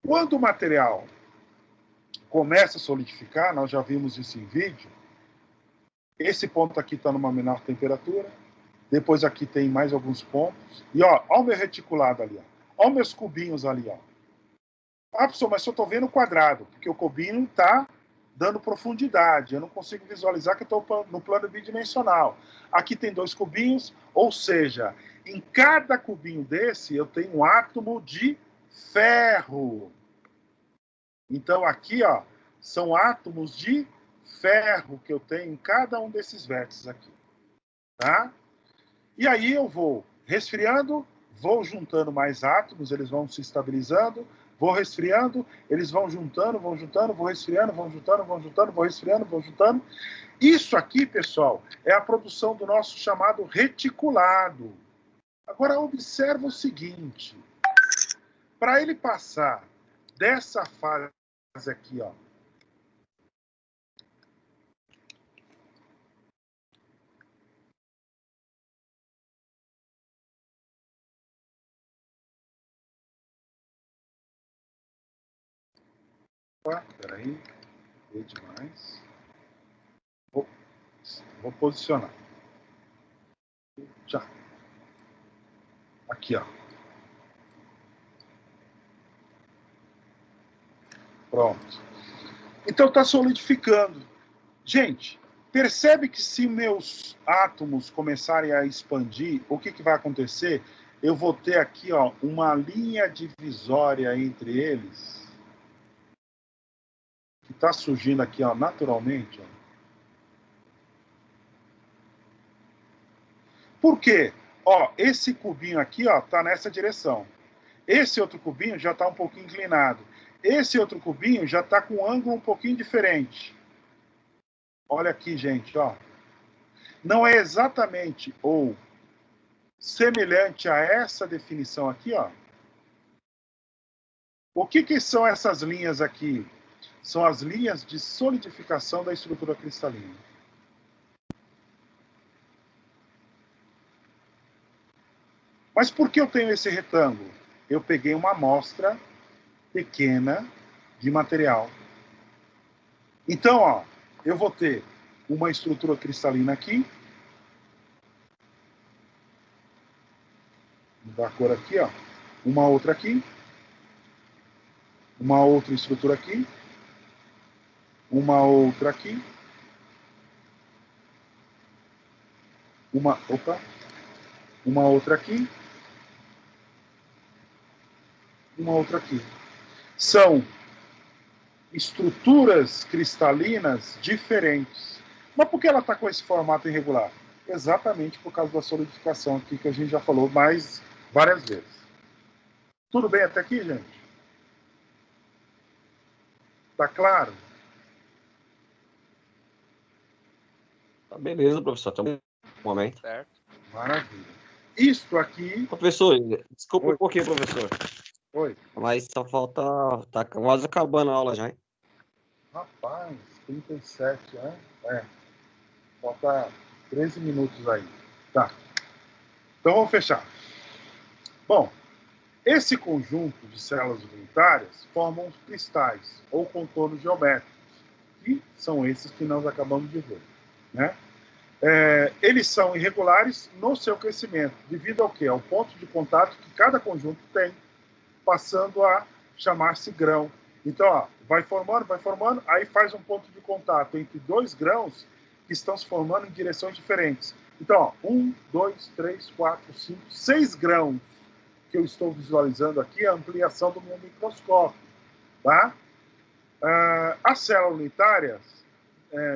Speaker 1: Quando o material começa a solidificar, nós já vimos isso em vídeo, esse ponto aqui está numa menor temperatura, depois aqui tem mais alguns pontos, e ó o meu reticulado ali, ó os meus cubinhos ali, ó. Ah, professor, mas eu estou vendo o quadrado, porque o cubinho está dando profundidade, eu não consigo visualizar que eu estou no plano bidimensional. Aqui tem 2 cubinhos, ou seja, em cada cubinho desse eu tenho um átomo de ferro. Então aqui, ó, são átomos de ferro que eu tenho em cada um desses vértices aqui, tá? E aí eu vou resfriando, vou juntando mais átomos, eles vão se estabilizando, vou resfriando, eles vão juntando, vou resfriando, vão juntando, vou resfriando, vou juntando. Isso aqui, pessoal, é a produção do nosso chamado reticulado. Agora, observa o seguinte. Para ele passar dessa fase aqui, ó, peraí, demais. Vou posicionar. Já. Aqui, ó. Pronto. Então está solidificando. Gente, percebe que se meus átomos começarem a expandir, o que vai acontecer? Eu vou ter aqui, ó, uma linha divisória entre eles, que está surgindo aqui, ó, naturalmente. Ó. Por quê? Ó, esse cubinho aqui está nessa direção. Esse outro cubinho já está um pouquinho inclinado. Esse outro cubinho já está com um ângulo um pouquinho diferente. Olha aqui, gente, ó. Não é exatamente ou semelhante a essa definição aqui, ó. O que são essas linhas aqui? São as linhas de solidificação da estrutura cristalina. Mas por que eu tenho esse retângulo? Eu peguei uma amostra pequena de material. Então, ó, eu vou ter uma estrutura cristalina aqui. Vou dar a cor aqui, ó. Uma outra aqui. Uma outra estrutura aqui. Uma outra aqui. Uma outra aqui. Uma outra aqui. São estruturas cristalinas diferentes. Mas por que ela está com esse formato irregular? Exatamente por causa da solidificação aqui, que a gente já falou várias vezes. Tudo bem até aqui, gente? Tá claro?
Speaker 3: Tá beleza, professor. Até um momento.
Speaker 7: Certo.
Speaker 1: Maravilha. Isto aqui...
Speaker 3: Professor, desculpa
Speaker 1: Oi.
Speaker 3: um pouquinho, professor.
Speaker 1: Oi.
Speaker 3: Mas só falta... Tá quase acabando a aula já, hein?
Speaker 1: Rapaz, 37, né? É. Falta 13 minutos aí. Tá. Então vamos fechar. Bom, esse conjunto de células unitárias formam os cristais, ou contornos geométricos, que são esses que nós acabamos de ver, né? Eles são irregulares no seu crescimento, devido ao quê? Ao ponto de contato que cada conjunto tem, passando a chamar-se grão. Então, ó, vai formando, aí faz um ponto de contato entre dois grãos que estão se formando em direções diferentes. Então, ó, 1, 2, 3, 4, 5, 6 grãos que eu estou visualizando aqui, a ampliação do meu microscópio. Tá? As células unitárias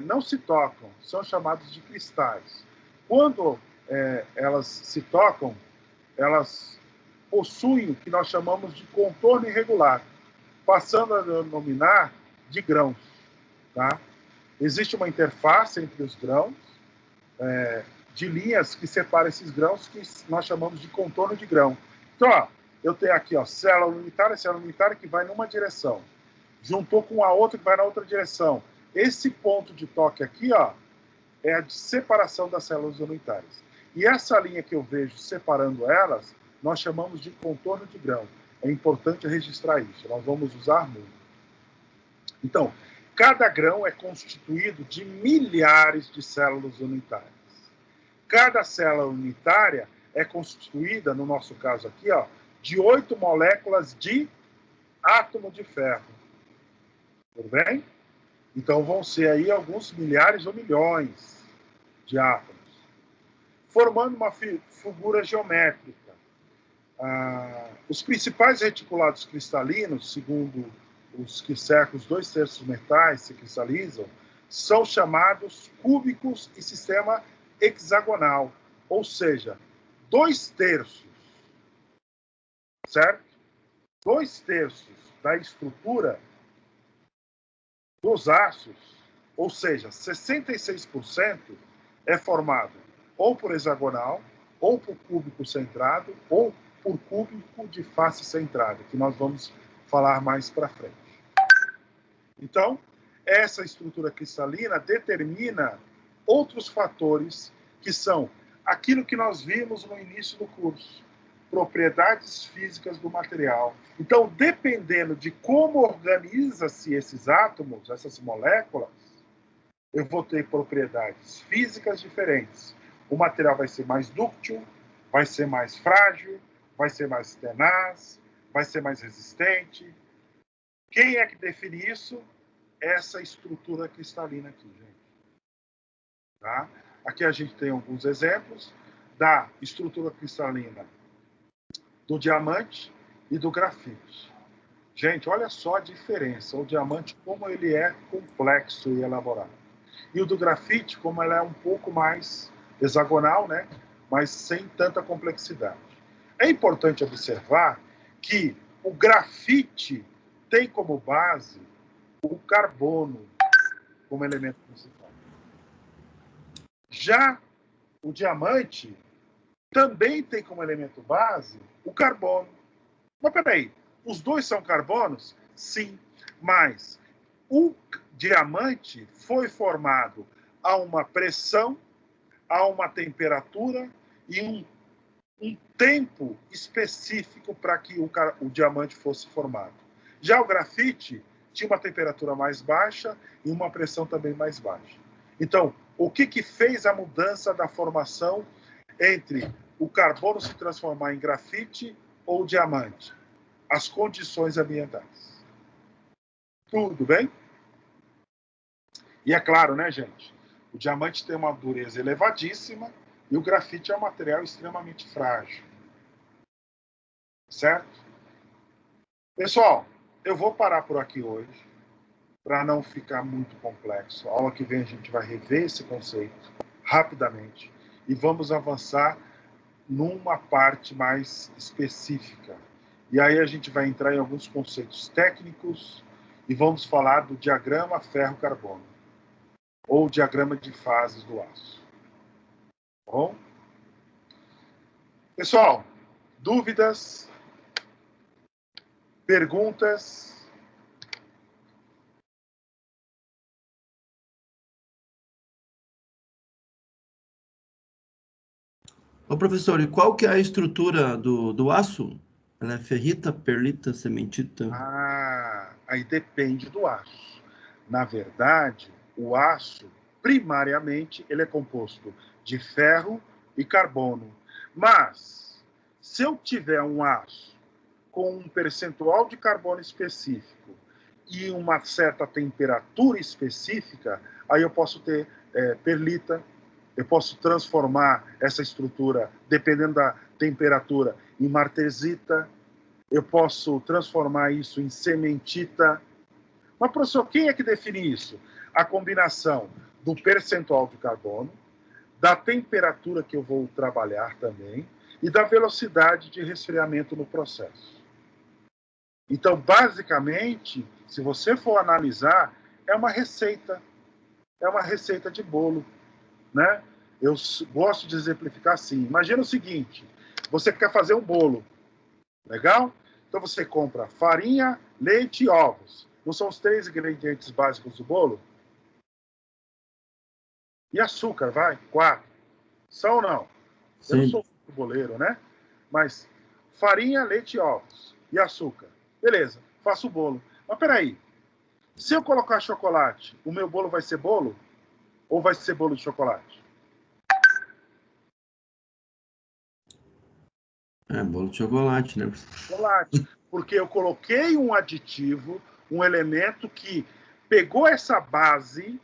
Speaker 1: não se tocam, são chamadas de cristais. Quando elas se tocam, elas possuem o que nós chamamos de contorno irregular, passando a denominar de grãos. Tá? Existe uma interface entre os grãos, de linhas que separam esses grãos, que nós chamamos de contorno de grão. Então, ó, eu tenho aqui, ó, célula unitária que vai numa direção, juntou com a outra que vai na outra direção. Esse ponto de toque aqui, ó, é a de separação das células unitárias. E essa linha que eu vejo separando elas, nós chamamos de contorno de grão. É importante registrar isso, nós vamos usar muito. Então, cada grão é constituído de milhares de células unitárias. Cada célula unitária é constituída, no nosso caso aqui, ó, de 8 moléculas de átomo de ferro. Tudo bem? Então vão ser aí alguns milhares ou milhões de átomos, formando uma figura geométrica. Os principais reticulados cristalinos, segundo os que cercam os 2/3 metais se cristalizam, são chamados cúbicos e sistema hexagonal, ou seja, 2/3, certo? 2/3 da estrutura dos aços, ou seja, 66% é formado ou por hexagonal, ou por cúbico centrado, ou por cúbico de face centrada, que nós vamos falar mais para frente. Então, essa estrutura cristalina determina outros fatores que são aquilo que nós vimos no início do curso, propriedades físicas do material. Então, dependendo de como organiza-se esses átomos, essas moléculas, eu vou ter propriedades físicas diferentes. O material vai ser mais dúctil, vai ser mais frágil, vai ser mais tenaz, vai ser mais resistente. Quem é que define isso? Essa estrutura cristalina aqui, gente. Tá? Aqui a gente tem alguns exemplos da estrutura cristalina do diamante e do grafite. Gente, olha só a diferença. O diamante, como ele é complexo e elaborado. E o do grafite, como ele é um pouco mais hexagonal, né? Mas sem tanta complexidade. É importante observar que o grafite tem como base o carbono como elemento principal. Já o diamante também tem como elemento base o carbono. Mas peraí, os dois são carbonos? Sim, mas o diamante foi formado a uma pressão, a uma temperatura e um um tempo específico para que o diamante fosse formado. Já o grafite tinha uma temperatura mais baixa e uma pressão também mais baixa. Então, o que fez a mudança da formação entre o carbono se transformar em grafite ou diamante? As condições ambientais. Tudo bem? E é claro, né, gente? O diamante tem uma dureza elevadíssima e o grafite é um material extremamente frágil. Certo? Pessoal, eu vou parar por aqui hoje, para não ficar muito complexo. A aula que vem a gente vai rever esse conceito rapidamente e vamos avançar numa parte mais específica. E aí a gente vai entrar em alguns conceitos técnicos e vamos falar do diagrama ferro-carbono, ou diagrama de fases do aço. Tá bom? Pessoal, dúvidas? Perguntas?
Speaker 6: Ô, professor, e qual que é a estrutura do aço? Ela é ferrita, perlita, cementita?
Speaker 1: Aí depende do aço. Na verdade, o aço, primariamente, ele é composto de ferro e carbono. Mas, se eu tiver um aço com um percentual de carbono específico e uma certa temperatura específica, aí eu posso ter perlita, eu posso transformar essa estrutura, dependendo da temperatura, em martesita, eu posso transformar isso em cementita. Mas, professor, quem é que define isso? A combinação do percentual de carbono, da temperatura que eu vou trabalhar também e da velocidade de resfriamento no processo. Então, basicamente, se você for analisar, é uma receita de bolo, né? Eu gosto de exemplificar assim. Imagina o seguinte, você quer fazer um bolo, legal? Então você compra farinha, leite e ovos. Não são os 3 ingredientes básicos do bolo? E açúcar, vai? 4. São ou não?
Speaker 6: Sim.
Speaker 1: Eu não sou boleiro, né? Mas farinha, leite e ovos. E açúcar. Beleza, faço o bolo. Mas peraí, se eu colocar chocolate, o meu bolo vai ser bolo? Ou vai ser bolo de chocolate?
Speaker 6: É, bolo de chocolate, né?
Speaker 1: Chocolate. Porque eu coloquei um aditivo, um elemento que pegou essa base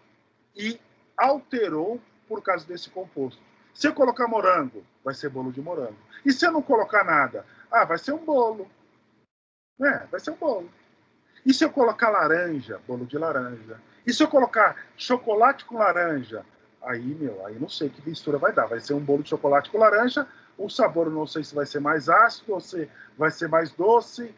Speaker 1: e alterou por causa desse composto. Se eu colocar morango, vai ser bolo de morango. E se eu não colocar nada? Vai ser um bolo. Vai ser um bolo. E se eu colocar laranja? Bolo de laranja. E se eu colocar chocolate com laranja? Aí não sei que mistura vai dar. Vai ser um bolo de chocolate com laranja. O sabor eu não sei se vai ser mais ácido ou se vai ser mais doce.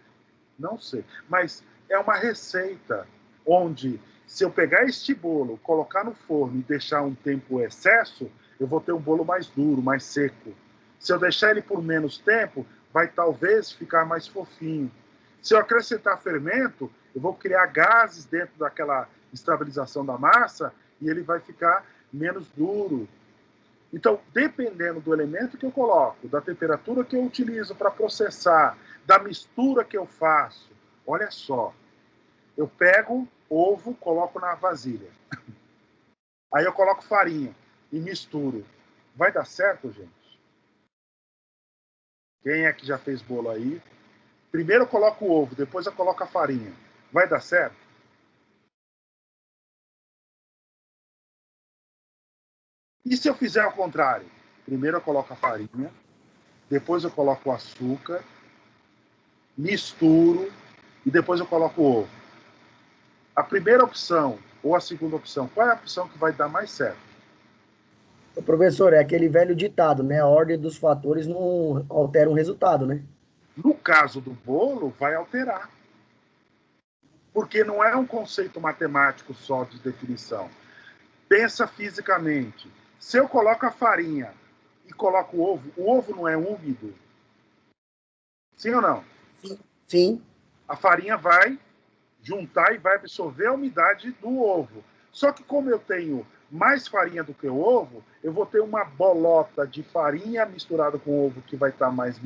Speaker 1: Não sei. Mas é uma receita onde, se eu pegar este bolo, colocar no forno e deixar um tempo excesso, eu vou ter um bolo mais duro, mais seco. Se eu deixar ele por menos tempo, vai talvez ficar mais fofinho. Se eu acrescentar fermento, eu vou criar gases dentro daquela estabilização da massa e ele vai ficar menos duro. Então, dependendo do elemento que eu coloco, da temperatura que eu utilizo para processar, da mistura que eu faço, olha só, eu pego ovo, coloco na vasilha. Aí eu coloco farinha e misturo. Vai dar certo, gente? Quem é que já fez bolo aí? Primeiro eu coloco o ovo, depois eu coloco a farinha. Vai dar certo? E se eu fizer ao contrário? Primeiro eu coloco a farinha, depois eu coloco o açúcar, misturo e depois eu coloco o ovo. A primeira opção ou a segunda opção, qual é a opção que vai dar mais certo?
Speaker 2: Professor, é aquele velho ditado, né? A ordem dos fatores não altera o resultado, né?
Speaker 1: No caso do bolo, vai alterar. Porque não é um conceito matemático só de definição. Pensa fisicamente. Se eu coloco a farinha e coloco o ovo não é úmido? Sim ou não?
Speaker 2: Sim.
Speaker 1: A farinha vai juntar e vai absorver a umidade do ovo. Só que como eu tenho mais farinha do que o ovo, eu vou ter uma bolota de farinha misturada com ovo que vai estar mais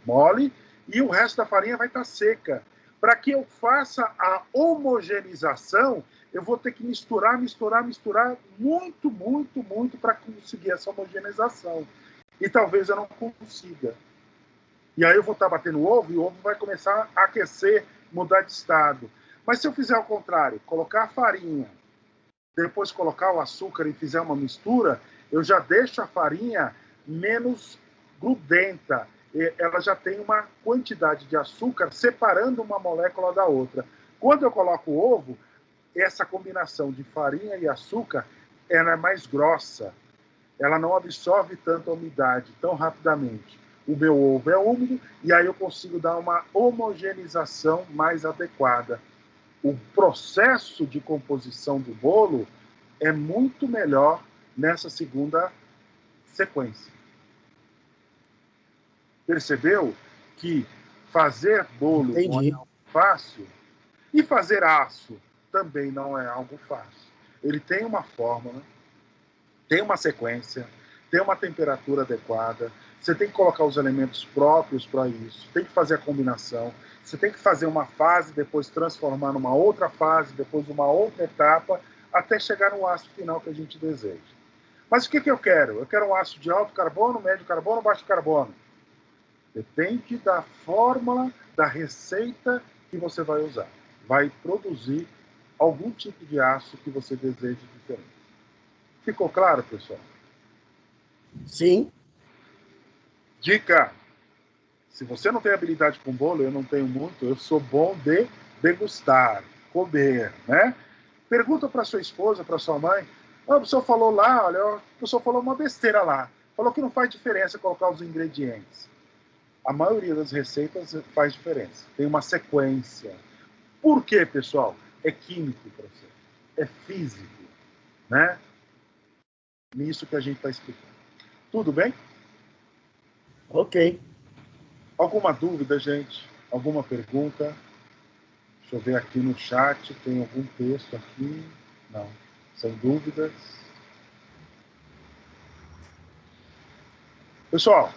Speaker 1: mole, e o resto da farinha vai estar seca. Para que eu faça a homogeneização, eu vou ter que misturar muito para conseguir essa homogeneização. E talvez eu não consiga. E aí eu vou estar batendo o ovo e o ovo vai começar a aquecer, mudar de estado. Mas se eu fizer ao contrário, colocar a farinha, depois colocar o açúcar e fizer uma mistura, eu já deixo a farinha menos grudenta. Ela já tem uma quantidade de açúcar separando uma molécula da outra. Quando eu coloco o ovo, essa combinação de farinha e açúcar, ela é mais grossa. Ela não absorve tanto a umidade tão rapidamente. O meu ovo é úmido e aí eu consigo dar uma homogeneização mais adequada. O processo de composição do bolo é muito melhor nessa segunda sequência. Percebeu que fazer bolo não é algo fácil? E fazer aço também não é algo fácil. Ele tem uma fórmula, tem uma sequência, tem uma temperatura adequada, você tem que colocar os elementos próprios para isso, tem que fazer a combinação, você tem que fazer uma fase, depois transformar numa outra fase, depois uma outra etapa, até chegar no aço final que a gente deseja. Mas o que eu quero? Eu quero um aço de alto carbono, médio carbono, baixo carbono. Depende da fórmula, da receita que você vai usar. Vai produzir algum tipo de aço que você deseje diferente. Ficou claro, pessoal?
Speaker 2: Sim.
Speaker 1: Dica: se você não tem habilidade com bolo, eu não tenho muito, eu sou bom de degustar, comer, né? Pergunta para sua esposa, para sua mãe. Ah, o professor falou lá, olha, o professor falou uma besteira lá. Falou que não faz diferença colocar os ingredientes. A maioria das receitas faz diferença. Tem uma sequência. Por quê, pessoal? É químico o processo. É físico, né? Nisso que a gente está explicando. Tudo bem?
Speaker 2: Ok.
Speaker 1: Alguma dúvida, gente? Alguma pergunta? Deixa eu ver aqui no chat. Tem algum texto aqui? Não. Sem dúvidas. Pessoal,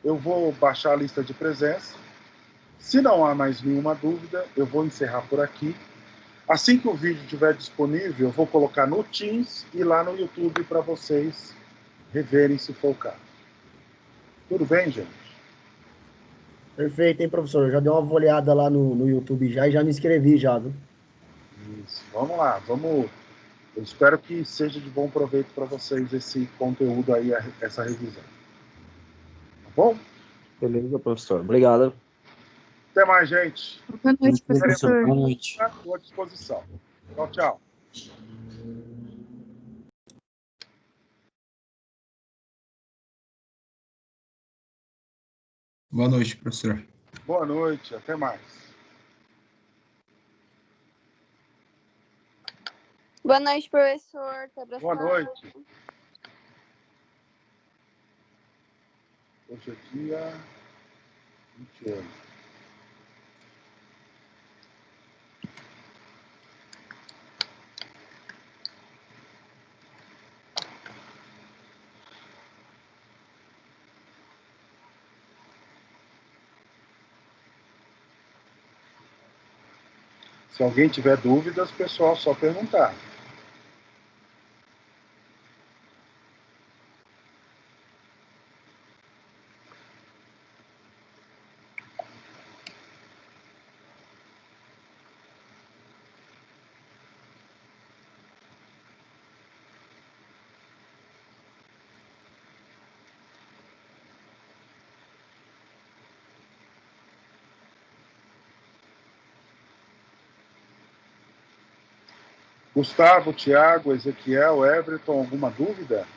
Speaker 1: eu vou baixar a lista de presença. Se não há mais nenhuma dúvida, eu vou encerrar por aqui. Assim que o vídeo estiver disponível, eu vou colocar no Teams e lá no YouTube para vocês reverem se for o caso. Tudo bem, gente?
Speaker 2: Perfeito, hein, professor? Eu já dei uma olhada lá no YouTube já e já me inscrevi já, viu?
Speaker 1: Isso. Vamos lá, vamos. Eu espero que seja de bom proveito para vocês esse conteúdo aí, essa revisão. Tá bom?
Speaker 3: Beleza, professor. Obrigado.
Speaker 1: Até mais, gente.
Speaker 11: Boa noite, professor.
Speaker 6: Boa noite.
Speaker 1: À sua disposição. Tchau, tchau.
Speaker 10: Boa noite, professor.
Speaker 1: Boa noite, até mais.
Speaker 11: Boa noite, professor. Tá abraçado.
Speaker 1: Boa noite. Hoje é dia 28. Se alguém tiver dúvidas, pessoal, só perguntar. Gustavo, Tiago, Ezequiel, Everton, alguma dúvida?